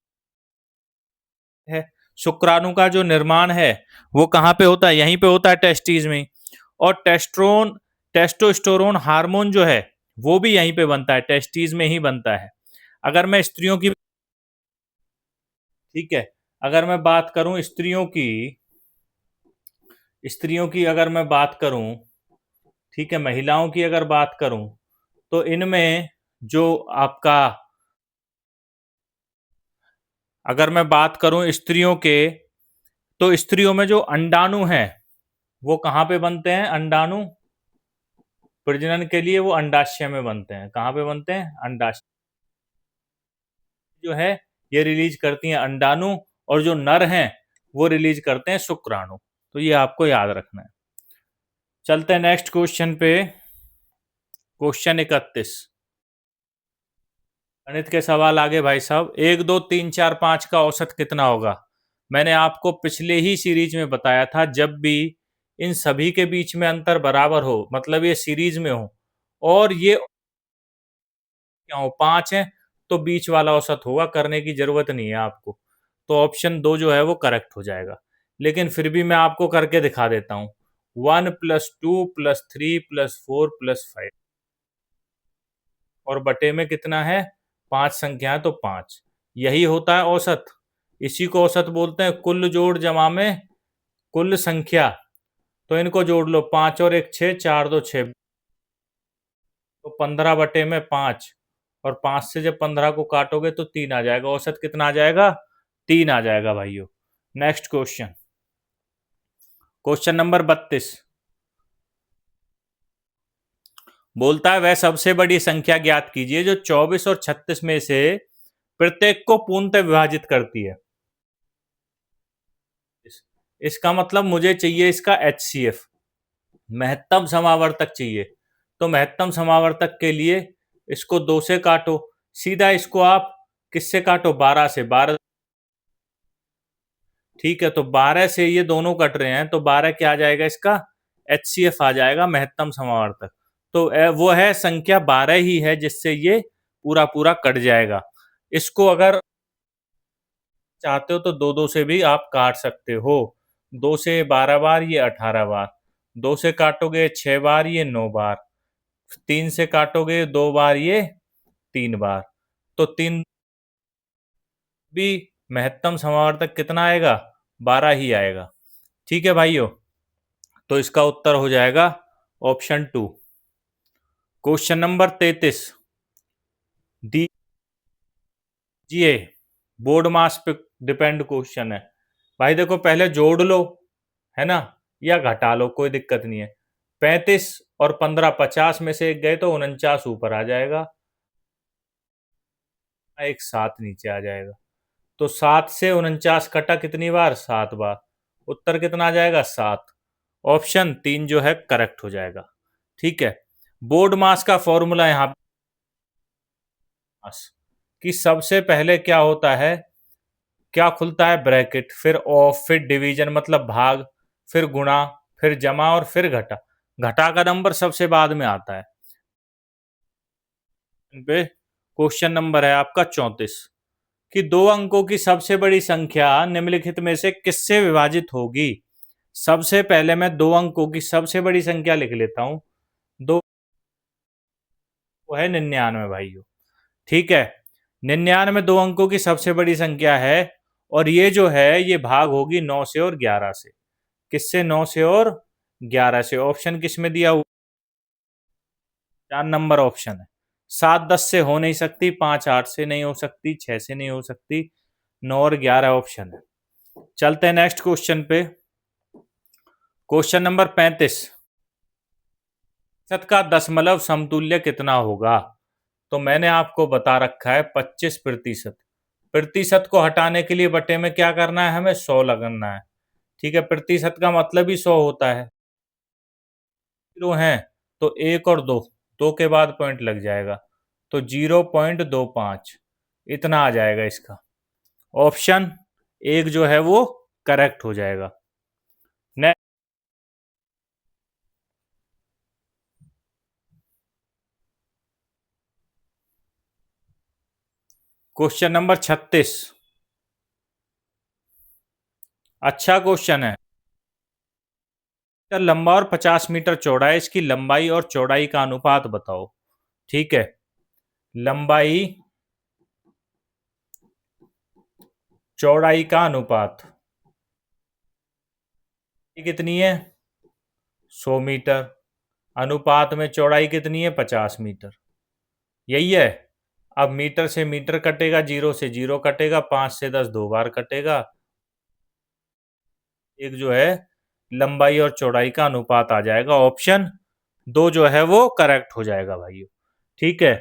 शुक्राणु का जो निर्माण है वो कहाँ पे होता है? यहीं पे होता है, टेस्टिस में। और टेस्टोस्टेरोन हार्मोन जो है वो भी यहीं पे बनता है, टेस्टिस में ही बनता है। अगर मैं स्त्रियों की, ठीक है, अगर मैं बात करूं स्त्रियों की अगर मैं बात करूं, ठीक है, महिलाओं की अगर बात करूं, तो इनमें जो आपका, अगर मैं बात करूं स्त्रियों के, तो स्त्रियों में जो अंडाणु हैं वो कहाँ पे बनते हैं? अंडाणु प्रजनन के लिए वो अंडाशय में बनते हैं। कहाँ पे बनते हैं? अंडाशय जो है ये रिलीज करती हैं अंडाणु, और जो नर हैं वो रिलीज करते हैं शुक्राणु। तो ये आपको याद रखना है। चलते हैं नेक्स्ट क्वेश्चन पे। क्वेश्चन 31, गणित के सवाल आगे भाई साहब। 1 2 3 4 5 का औसत कितना होगा? मैंने आपको पिछले ही सीरीज में बताया था, जब भी इन सभी के बीच में अंतर बराबर हो, मतलब ये सीरीज में हो और ये क्या हो, 5 है, तो बीच वाला औसत होगा, करने की जरूरत नहीं है आपको। तो ऑप्शन 2 जो है वो करेक्ट हो जाएगा। लेकिन फिर भी मैं आपको करके दिखा देता हूँ। 1 + 2 + 3 + 4 + 5 और बटे में कितना है? 5 संख्या है तो 5, यही होता है औसत। इसी को औसत बोलते हैं, कुल जोड़ जमा में कुल संख्या। तो इनको जोड़ लो, 5 और 1 6, 4 2 6, तो 15/5, और 5 से जब 15 को काटोगे तो 3 आ जाएगा। औसत कितना आ जाएगा? 3 आ जाएगा भाइयों। नेक्स्ट क्वेश्चन, क्वेश्चन नंबर 32 बोलता है, वह सबसे बड़ी संख्या ज्ञात कीजिए जो 24 और 36 में से प्रत्येक को पूर्णतः विभाजित करती है। इसका मतलब मुझे चाहिए इसका HCF, महत्तम समावर्तक चाहिए। तो महत्तम समावर्तक के लिए इसको 2 से काटो, सीधा इसको आप किससे काटो? 12 से। 12, ठीक है, तो 12 से ये दोनों कट रहे हैं, तो 12 क्या आ जाएगा? इसका HCF आ जाएगा, महत्तम समावर्तक। तो वो है संख्या 12 ही है जिससे ये पूरा पूरा कट जाएगा। इसको अगर चाहते हो तो 2-2 से भी आप काट सकते हो। 2 से 12 बार, ये 18 बार। 2 से काटोगे 6 बार, ये 9 बार। 3 से काटोगे 2 बार, ये 3 बार। तो 3 भी महत्तम समावर्तक कितना आएगा? 12 ही आएगा। ठीक है भाइयों, तो इसका उत्तर हो जाएगा ऑप्शन 2। क्वेश्चन नंबर 33 दीजिए, बोर्ड मास पे डिपेंड क्वेश्चन है। भाई देखो, पहले जोड़ लो, है ना, या घटा लो, कोई दिक्कत नहीं है। 35 और 15, 50 में से एक गए तो 49 ऊपर आ जाएगा, एक 7 नीचे आ जाएगा। तो 7 से 49 कटा कितनी बार? 7 बार। उत्तर कितना आ जाएगा? 7। ऑप्शन 3 जो है करेक्ट हो जाएगा। ठीक है, बोर्ड मास का फॉर्मूला यहां कि सबसे पहले क्या होता है, क्या खुलता है? ब्रैकेट, फिर ऑफ, फिर डिवीजन मतलब भाग, फिर गुणा, फिर जमा और फिर घटा। घटा का नंबर सबसे बाद में आता है। पे क्वेश्चन नंबर है आपका 34 कि 2 अंकों की सबसे बड़ी संख्या निम्नलिखित में से किससे विभाजित होगी? सबसे पहले मैं 2 अंकों की सबसे बड़ी संख्या लिख लेता हूं। 2 वो है 99 भाइयों। ठीक है, 99 2 अंकों की सबसे बड़ी संख्या है, और ये जो है ये भाग होगी 9 से और 11 से। किससे? 9 से और 11 से। ऑप्शन किस में दिया हुआ? 4 नंबर ऑप्शन है। 7 10 से हो नहीं सकती, 5 8 से नहीं हो सकती, 6 से नहीं हो सकती, 9 और 11 ऑप्शन है। चलते हैं नेक्स्ट क्वेश्चन पे। क्वेश्चन नंबर 35 प्रतिशत का दशमलव समतुल्य कितना होगा? तो मैंने आपको बता रखा है 25%। प्रतिशत को हटाने के लिए बटे में क्या करना है? हमें 100 लगाना है। ठीक है, प्रतिशत का मतलब ही 100 होता है। जीरो है तो 1 और 2, 2 के बाद पॉइंट लग जाएगा, तो 0.25 इतना आ जाएगा इसका। ऑप्शन 1 जो है वो करेक्ट हो जाएगा। नेक्स्ट क्वेश्चन नंबर 36, अच्छा क्वेश्चन है। लंबा और 50 मीटर चौड़ा है, इसकी लंबाई और चौड़ाई का अनुपात बताओ। ठीक है, लंबाई चौड़ाई का अनुपात कितनी है? 100 मीटर। अनुपात में चौड़ाई कितनी है? 50 मीटर। यही है। अब मीटर से मीटर कटेगा, 0 से 0 कटेगा, 5 से 10 2 बार कटेगा। एक जो है लंबाई और चौड़ाई का अनुपात आ जाएगा। ऑप्शन 2 जो है वो करेक्ट हो जाएगा भाइयों। ठीक है,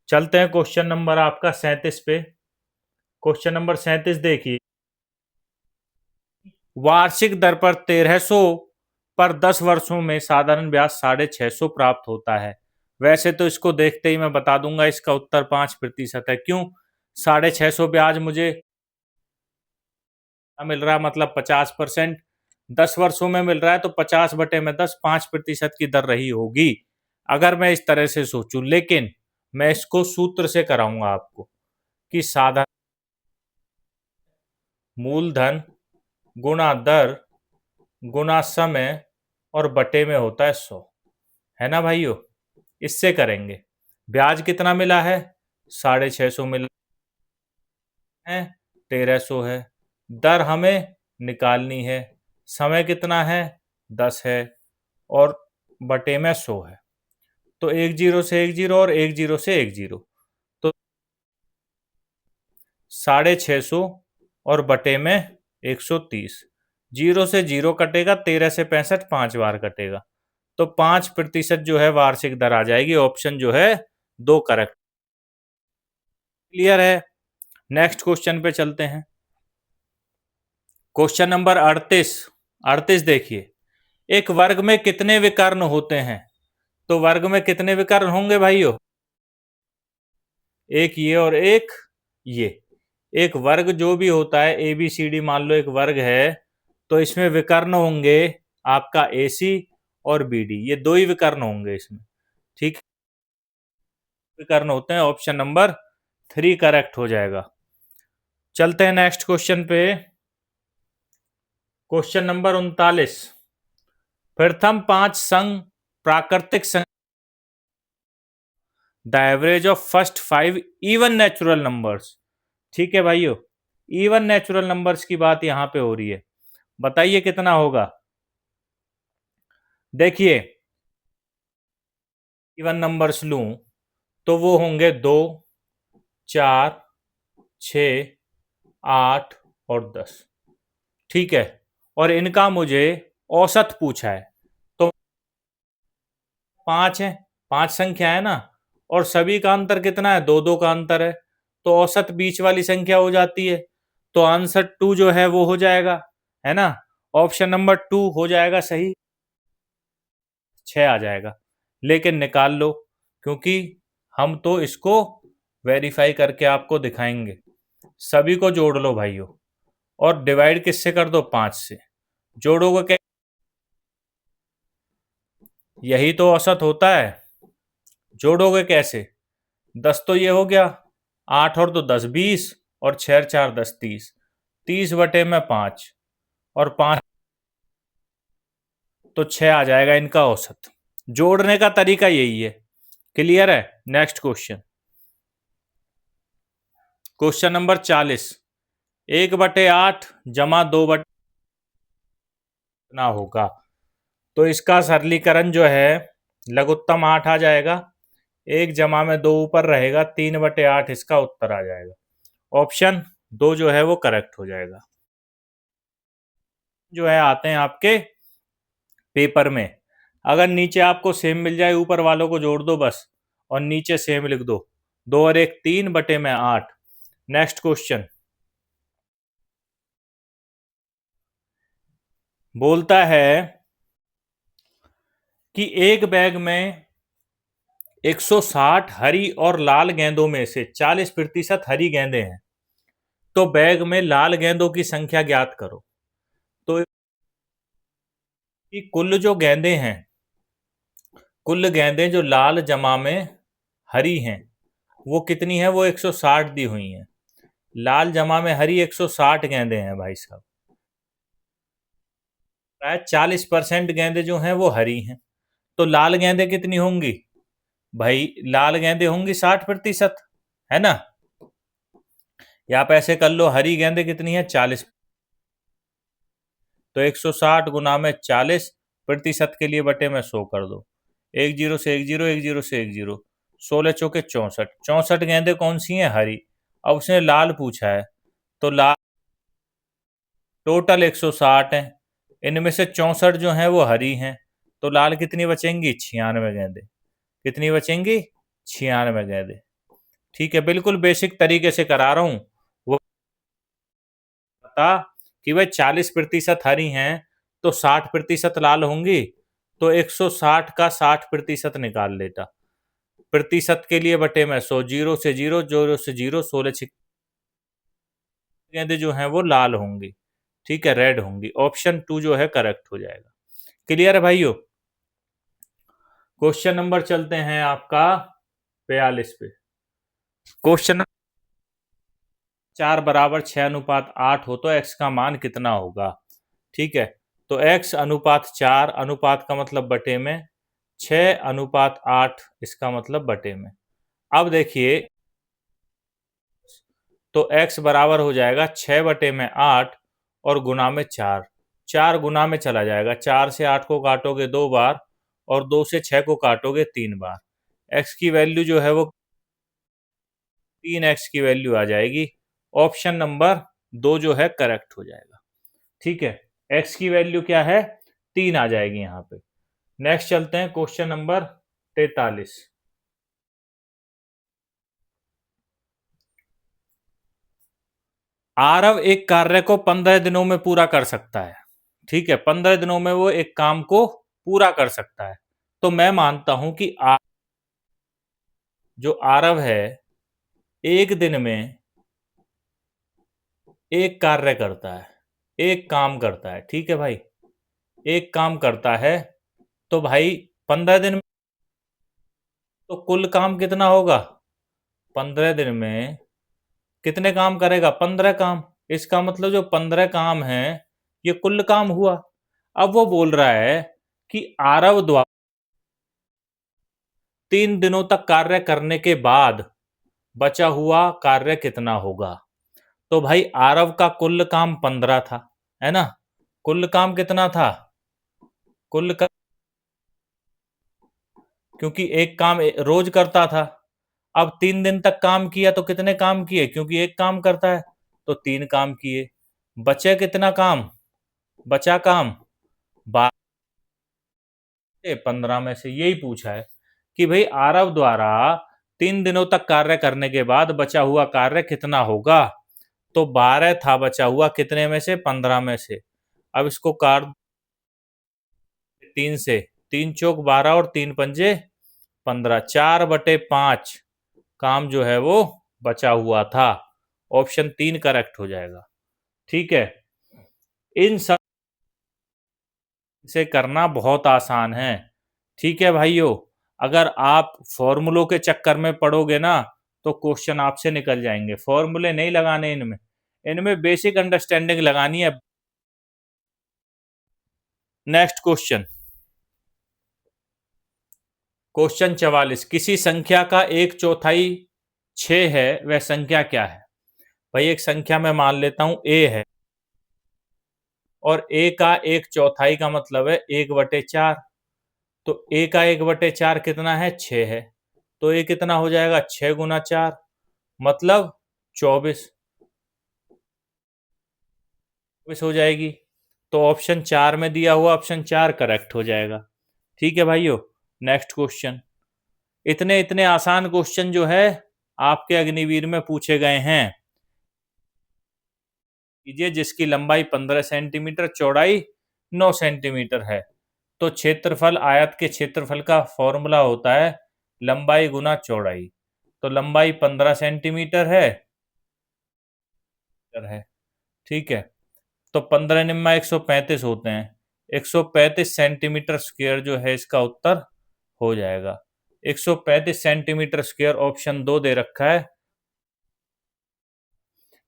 चलते हैं क्वेश्चन नंबर आपका 37 पे। क्वेश्चन नंबर 37 देखिए, वार्षिक दर पर 1300 पर 10 वर्षों में साधारण ब्याज 650 प्राप्त होता है। वैसे तो इसको देखते ही मैं बता दूंगा इसका उत्तर 5% है। क्यों? 650 ब्याज मुझे मिल रहा है, मतलब 50%। 10 वर्षों में मिल रहा है तो 50/10 5% की दर रही होगी, अगर मैं इस तरह से सोचूं। लेकिन मैं इसको सूत्र से कराऊंगा आपको कि साधारण मूलधन गुणा दर गुणा समय और बटे में होता है 100, है ना भाइयों? इससे करेंगे। ब्याज कितना मिला है? 650 मिला है, 1300 है। दर हमें निकालनी है, समय कितना है? 10 है, और बटे में 100 है। तो 10 से 10 और 10 से 10, तो 650 और बटे में 130। 0 से 0 कटेगा, 13 से 65 5 बार कटेगा, तो 5% जो है वार्षिक दर आ जाएगी। ऑप्शन जो है 2 करेक्ट। क्लियर है? नेक्स्ट क्वेश्चन पे चलते हैं। क्वेश्चन नंबर 38 देखिए, एक वर्ग में कितने विकर्ण होते हैं? तो वर्ग में कितने विकर्ण होंगे भाइयों? एक ये और एक ये। एक वर्ग जो भी होता है, ABCD मान लो एक वर्ग है, तो इसमें विकर्ण होंगे आपका AC और BD, ये 2 ही विकर्ण होंगे इसमें। ठीक, विकर्ण होते हैं। ऑप्शन नंबर 3 करेक्ट हो जाएगा। चलते हैं नेक्स्ट क्वेश्चन पे। क्वेश्चन नंबर 39, प्रथम 5 संघ प्राकृतिक संख्या, the average of first 5 even natural numbers. ठीक है भाइयों, इवन नेचुरल नंबर्स की बात यहां पे हो रही है। बताइए कितना होगा? देखिए, इवन नंबर्स लूं तो वो होंगे 2, 4, 6, 8 और 10। ठीक है, और इनका मुझे औसत पूछा है, तो 5 है, 5 संख्या है ना, और सभी का अंतर कितना है? 2 2 का अंतर है, तो औसत बीच वाली संख्या हो जाती है, तो आंसर 2 जो है वो हो जाएगा, है ना। ऑप्शन नंबर 2 हो जाएगा सही, 6 आ जाएगा। लेकिन निकाल लो, क्योंकि हम तो इसको वेरीफाई करके आपको दिखाएंगे। सभी को जोड़ लो भाइयों, और डिवाइड किससे कर दो? 5 से। जोड़ोगे क्या? यही तो औसत होता है। जोड़ोगे कैसे? 10 तो ये हो गया, 8 और 2 10 20, और 6 और 4 10 30। 30 बटे में 5 और 5, तो 6 आ जाएगा इनका औसत। जोड़ने का तरीका यही है। क्लियर है? नेक्स्ट क्वेश्चन, क्वेश्चन नंबर 40, 1/8 जमा 2/, ना होगा, तो इसका सरलीकरण जो है लघुत्तम 8 आ जाएगा, 1 जमा में 2 ऊपर रहेगा, 3/8 इसका उत्तर आ जाएगा। ऑप्शन 2 जो है वो करेक्ट हो जाएगा। जो है आते हैं आपके पेपर में, अगर नीचे आपको सेम मिल जाए, ऊपर वालों को जोड़ दो बस, और नीचे सेम लिख दो। 2 और 1 3 बटे में 8। नेक्स्ट क्वेश्चन बोलता है कि एक बैग में 160 हरी और लाल गेंदों में से 40% हरी गेंदें हैं, तो बैग में लाल गेंदों की संख्या ज्ञात करो। तो कुल जो गेंदें हैं, कुल गेंदें जो लाल जमा में हरी हैं, वो कितनी है? वो 160 दी हुई हैं। लाल जमा में हरी 160 गेंदें हैं भाई साहब। प्राय 40% गेंदें जो हैं वो हरी हैं, तो लाल गेंदें कितनी होंगी भाई? लाल गेंदें होंगी 60%, है ना। या आप ऐसे कर लो, हरी गेंदें कितनी है? 40, तो 160 गुना में 40% के लिए बटे में 100 कर दो। 10 से 10, 10 से 10, 16 चौके 64। 64 गेंदें कौन सी हैं? हरी। अब उसने लाल पूछा है, तो लाल टोटल 160 हैं, इनमें से 64 जो हैं वो हरी हैं, तो लाल कितनी बचेंगी? 96 गेंदें। कितनी बचेंगी? 96 गेंदें। ठीक है, बिल्कुल बेसिक तरीके से करा रहा हूं। वो बता कि भाई 40% हरी हैं, तो 60% लाल होंगी, तो 160 का 60% निकाल लेता। प्रतिशत के लिए बटे में 100, 0 से 0, 0 से 0, 16 गेंदें जो हैं वो लाल होंगी। ठीक है, रेड होंगी। ऑप्शन 2 जो है करेक्ट हो जाएगा। क्लियर है भाइयों? क्वेश्चन नंबर चलते हैं आपका 42 पे। क्वेश्चन 4 बराबर 6:8 हो तो x का मान कितना होगा? ठीक है, तो x अनुपात 4 अनुपात का मतलब बटे में, 6:8 इसका मतलब बटे में। अब देखिए, तो x बराबर हो जाएगा 6/8 और गुना में 4। 4 गुना में चला जाएगा, 4 से 8 को काटोगे 2 बार, और 2 से 6 को काटोगे 3 बार। x की वैल्यू जो है वो 3x की वैल्यू आ जाएगी। ऑप्शन नंबर 2 जो है करेक्ट हो जाएगा। ठीक है, x की वैल्यू क्या है, 3 आ जाएगी यहाँ पे। नेक्स्ट चलते हैं क्वेश्चन नंबर 43। आरव एक कार्य को 15 दिनों में पूरा कर सकता है। ठीक है, 15 दिनों में वो एक काम को पूरा कर सकता है। तो मैं मानता हूं कि जो आरव है एक दिन में एक कार्य करता है, एक काम करता है। ठीक है भाई, एक काम करता है। तो भाई 15 दिन में तो कुल काम कितना होगा, 15 दिन में कितने काम करेगा, 15 काम। इसका मतलब जो 15 काम है ये कुल काम हुआ। अब वो बोल रहा है कि आरव द्वारा 3 दिनों तक कार्य करने के बाद बचा हुआ कार्य कितना होगा। तो भाई आरव का कुल काम 15 था, है ना। कुल काम कितना था, कुल का, क्योंकि एक काम रोज करता था। अब 3 दिन तक काम किया तो कितने काम किए, क्योंकि एक काम करता है तो 3 काम किए। बचे कितना काम, बचा काम 15 में से। यही पूछा है कि भाई आरव द्वारा 3 दिनों तक कार्य करने के बाद बचा हुआ कार्य कितना होगा। तो 12 था बचा हुआ, कितने में से, 15 में से। अब इसको काट 3 से, 3 चौक 12 और 3 पंजे 15, 4/5 काम जो है वो बचा हुआ था। ऑप्शन 3 करेक्ट हो जाएगा। ठीक है, इन सब से करना बहुत आसान है। ठीक है भाइयों, अगर आप फॉर्मूलों के चक्कर में पड़ोगे ना तो क्वेश्चन आपसे निकल जाएंगे। फॉर्मूले नहीं लगाने इनमें, इनमें बेसिक अंडरस्टैंडिंग लगानी है। Next question, question 44। किसी संख्या का 1/4 6 है, वह संख्या क्या है। भाई एक संख्या में मान लेता हूं a है, और a का 1/4 का मतलब है 1/4। तो a का 1/4 कितना है, 6 है। तो ये कितना हो जाएगा, 6 गुना 4 मतलब 24 हो जाएगी। तो ऑप्शन 4 में दिया हुआ ऑप्शन 4 करेक्ट हो जाएगा। ठीक है भाइयों, नेक्स्ट क्वेश्चन। इतने इतने आसान क्वेश्चन जो है आपके अग्निवीर में पूछे गए हैं। कीजिए, जिसकी लंबाई 15 सेंटीमीटर, चौड़ाई 9 सेंटीमीटर है। तो क्षेत्रफल, आयत के क्षेत्रफल का फॉर्मूला होता है लंबाई गुना चौड़ाई। तो लंबाई 15 सेंटीमीटर है। ठीक है, तो 15 निम्मा 135 होते हैं। 135 सेंटीमीटर स्क्वायर जो है इसका उत्तर हो जाएगा। 135 सेंटीमीटर स्क्वायर ऑप्शन 2 दे रखा है।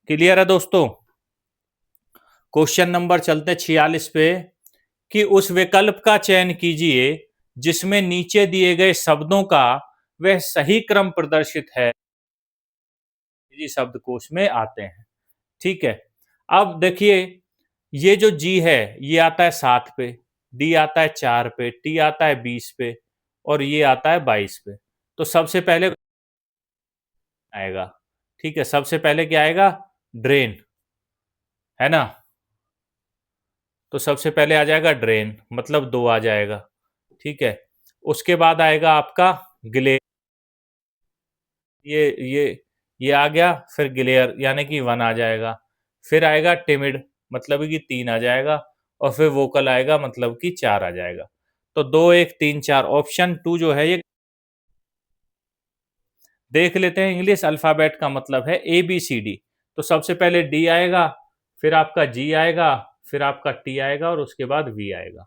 क्लियर है दोस्तों। क्वेश्चन नंबर चलते 46 पे, कि उस विकल्प का चयन कीजिए जिसमें नीचे दिए गए शब्दों का वह सही क्रम प्रदर्शित है, शब्दकोश में आते हैं। ठीक है, अब देखिए, ये जो जी है ये आता है 7 पे, डी आता है 4 पे, टी आता है 20 पे, और ये आता है 22 पे। तो सबसे पहले आएगा, ठीक है, सबसे पहले क्या आएगा, ड्रेन, है ना। तो सबसे पहले आ जाएगा ड्रेन, मतलब 2 आ जाएगा। ठीक है, उसके बाद आएगा आपका ग्लेर, ये ये ये आ गया। फिर ग्लेयर यानी कि 1 आ जाएगा। फिर आएगा टिमिड, मतलब कि 3 आ जाएगा। और फिर वोकल आएगा, मतलब कि 4 आ जाएगा। तो 2 1 3 4, ऑप्शन 2 जो है ये देख लेते हैं। इंग्लिश अल्फाबेट का मतलब है ABCD। तो सबसे पहले डी आएगा, फिर आपका जी आएगा, फिर आपका टी आएगा, और उसके बाद वी आएगा।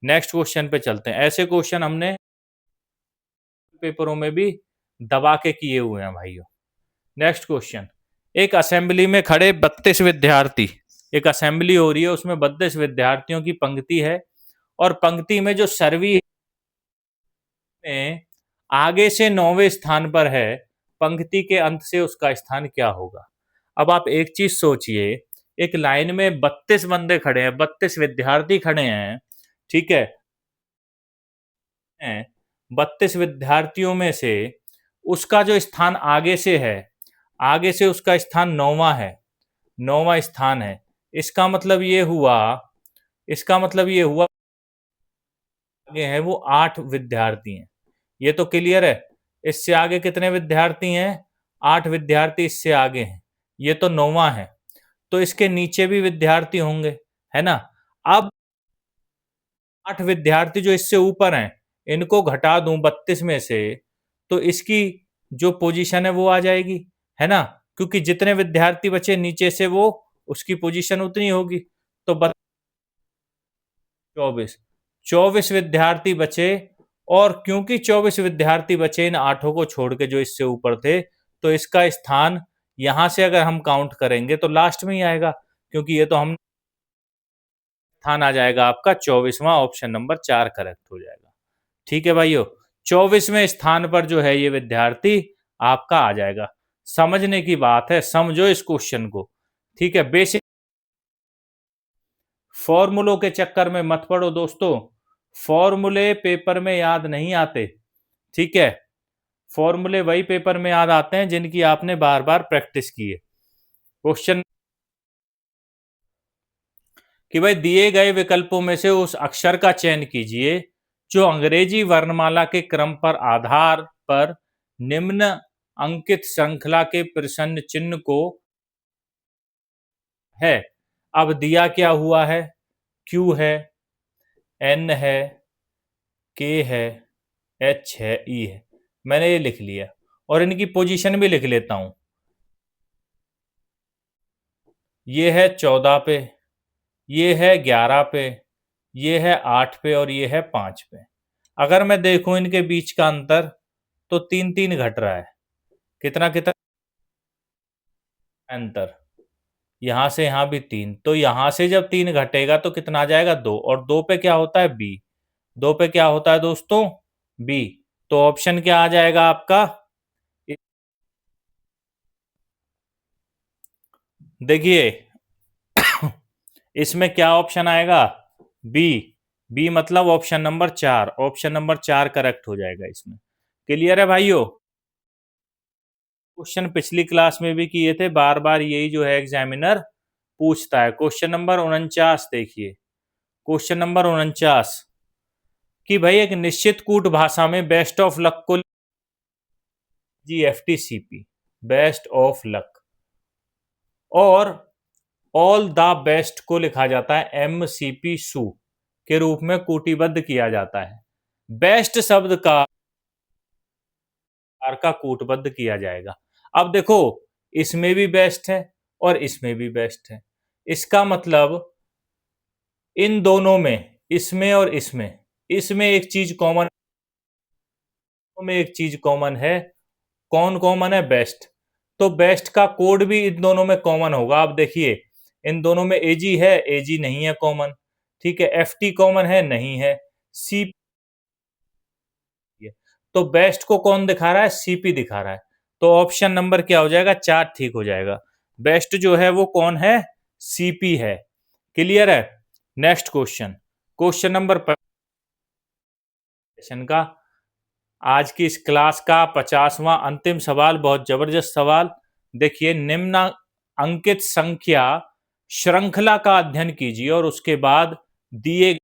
नेक्स्ट क्वेश्चन पे चलते हैं। ऐसे क्वेश्चन हमने पेपरों में भी दबा के किए हुए हैं भाइयों। नेक्स्ट क्वेश्चन, एक असेंबली में खड़े 32 विद्यार्थी, एक असेंबली हो रही है, उसमें 32 विद्यार्थियों की पंक्ति है, और पंक्ति में जो सर्वी में आगे से 9वें स्थान पर है, पंक्ति के अंत से उसका स्थान क्या होगा। अब आप एक चीज सोचिए, एक लाइन में 32 बंदे खड़े हैं, 32 विद्यार्थी खड़े हैं। ठीक है, 32 विद्यार्थियों में से उसका जो स्थान आगे से है, आगे से उसका स्थान 9वां है, 9वां स्थान है। इसका मतलब ये हुआ, इसका मतलब ये हुआ आगे है वो 8 विद्यार्थी हैं। ये तो क्लियर है। इससे आगे कितने विद्यार्थी हैं? 8 विद्यार्थी इससे आगे हैं। ये तो 9वां है, तो इसके नीचे भी विद्यार्थी होंगे, है ना। अब 8 विद्यार्थी जो इससे ऊपर हैं, इनको घटा दूं 32 में से, तो इसकी जो पोजीशन है वो आ जाएगी, है ना। क्योंकि जितने विद्यार्थी बचे नीचे से, वो उसकी पोजीशन उतनी होगी। तो 24 24 विद्यार्थी बचे। और क्योंकि 24 विद्यार्थी बचे इन 8 को छोड़ के जो इससे ऊपर थे, तो इसका स्थान यहां से अगर हम काउंट करेंगे तो लास्ट में ही आएगा, क्योंकि ये तो हम स्थान आ जाएगा आपका 24वां। ऑप्शन नंबर 4 करेक्ट हो जाएगा। ठीक है भाइयों, 24वें स्थान पर जो है ये विद्यार्थी आपका आ जाएगा। समझने की बात है, समझो इस क्वेश्चन को। ठीक है, बेसिक फॉर्मूलों के चक्कर में मत पड़ो दोस्तों, फॉर्मूले पेपर में याद नहीं आते। ठीक है, फॉर्मूले वही पेपर में याद आते हैं जिनकी आपने बार बार प्रैक्टिस की है। क्वेश्चन कि भाई दिए गए विकल्पों में से उस अक्षर का चयन कीजिए जो अंग्रेजी वर्णमाला के क्रम पर आधार पर निम्न अंकित श्रृंखला के प्रश्न चिन्ह को है। अब दिया क्या हुआ है? Q है, N है, K है, H है, E है। मैंने ये लिख लिया और इनकी पोजीशन भी लिख लेता हूं। ये है 14 पे, ये है 11 पे, ये है 8 पे और ये है 5 पे। अगर मैं देखूं इनके बीच का अंतर, तो 3-3 घट रहा है। कितना कितना अंतर? यहां से यहां भी 3, तो यहां से जब 3 घटेगा तो कितना आ जाएगा? 2। और 2 पे क्या होता है? बी। 2 पे क्या होता है दोस्तों? बी। तो ऑप्शन क्या आ जाएगा आपका? देखिए इसमें क्या ऑप्शन आएगा? बी। बी मतलब option number 4। Option number 4 correct हो जाएगा इसमें। क्लियर है भाइयों? क्वेश्चन पिछली क्लास में भी किए थे, बार बार यही जो है एग्जामिनर पूछता है। क्वेश्चन नंबर 49 देखिए, क्वेश्चन नंबर 49 कि भाई एक निश्चित कूट भाषा में बेस्ट ऑफ लक को GFTCP, बेस्ट ऑफ लक, और ऑल द बेस्ट को लिखा जाता है MCP सू के रूप में कूटीबद्ध किया जाता है। बेस्ट शब्द का कूटबद्ध किया जाएगा। अब देखो, इसमें भी बेस्ट है और इसमें भी बेस्ट है। इसका मतलब इन दोनों में, इसमें और इसमें, इसमें एक चीज कॉमन, में एक चीज कॉमन है। कौन कॉमन है? बेस्ट। तो बेस्ट का कोड भी इन दोनों में कॉमन होगा। आप देखिए, इन दोनों में एजी है, एजी नहीं है कॉमन। ठीक है, एफटी कॉमन है, नहीं है। सी, तो बेस्ट को कौन दिखा रहा है? सीपी दिखा रहा है। तो ऑप्शन नंबर क्या हो जाएगा? 4 ठीक हो जाएगा। बेस्ट जो है वो कौन है? सीपी है। क्लियर है? नेक्स्ट क्वेश्चन, क्वेश्चन नंबर का आज की इस क्लास का 50वां अंतिम सवाल, बहुत जबरदस्त सवाल। देखिए, निम्न अंकित संख्या श्रृंखला का अध्ययन कीजिए और उसके बाद दिए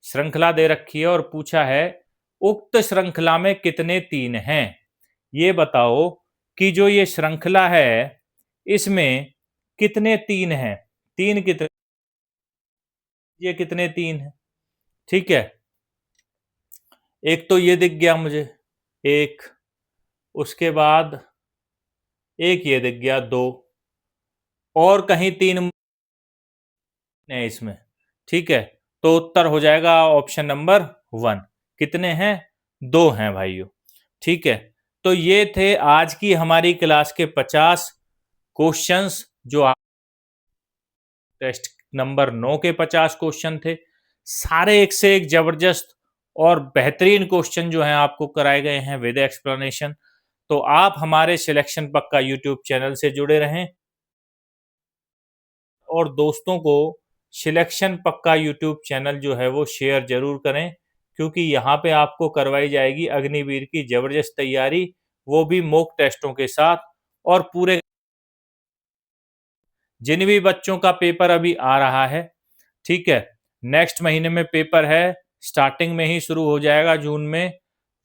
श्रृंखला दे रखी है और पूछा है उक्त श्रृंखला में कितने 3 हैं। ये बताओ कि जो ये श्रृंखला है इसमें कितने 3 हैं। 3 कितने? ये कितने 3 हैं? ठीक है, एक तो ये दिख गया मुझे, एक, उसके बाद एक ये दिख गया, 2, और कहीं 3 है इसमें। ठीक है, तो उत्तर हो जाएगा ऑप्शन नंबर 1। कितने हैं? 2 हैं भाइयों। ठीक है, तो ये थे आज की हमारी क्लास के 50 क्वेश्चंस, जो टेस्ट नंबर 9 के 50 क्वेश्चन थे। सारे एक से एक जबरदस्त और बेहतरीन क्वेश्चन जो हैं आपको कराए गए हैं विद एक्सप्लेनेशन। तो आप हमारे सिलेक्शन पक्का यूट्यूब चैनल से जुड़े रहें और दोस्तों को सिलेक्शन पक्का यूट्यूब चैनल जो है वो शेयर जरूर करें, क्योंकि यहाँ पे आपको करवाई जाएगी अग्निवीर की जबरदस्त तैयारी, वो भी मॉक टेस्टों के साथ। और पूरे जिन भी बच्चों का पेपर अभी आ रहा है, ठीक है, नेक्स्ट महीने में पेपर है, स्टार्टिंग में ही शुरू हो जाएगा जून में।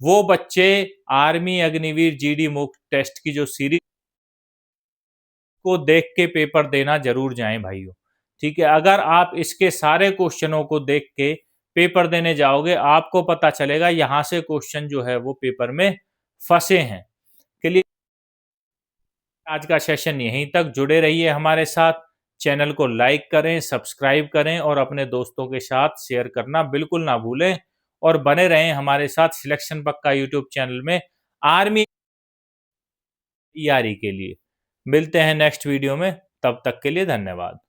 वो बच्चे army Agniveer GD mock test की जो सीरीज को देख के पेपर देना जरूर जाएं भाइयों। ठीक है, अगर आप इसके सारे क्वेश्चनों को देख के पेपर देने जाओगे, आपको पता चलेगा यहाँ से क्वेश्चन जो है वो पेपर में फंसे हैं। के लिए आज का सेशन यहीं तक। जुड़े रहिए हमारे साथ, चैनल को लाइक करें, सब्सक्राइब करें और अपने दोस्तों के साथ शेयर करना बिल्कुल ना भूलें। और बने रहें हमारे साथ सिलेक्शन पक्का यूट्यूब चैनल में आर्मी तैयारी के लिए। मिलते हैं नेक्स्ट वीडियो में, तब तक के लिए धन्यवाद।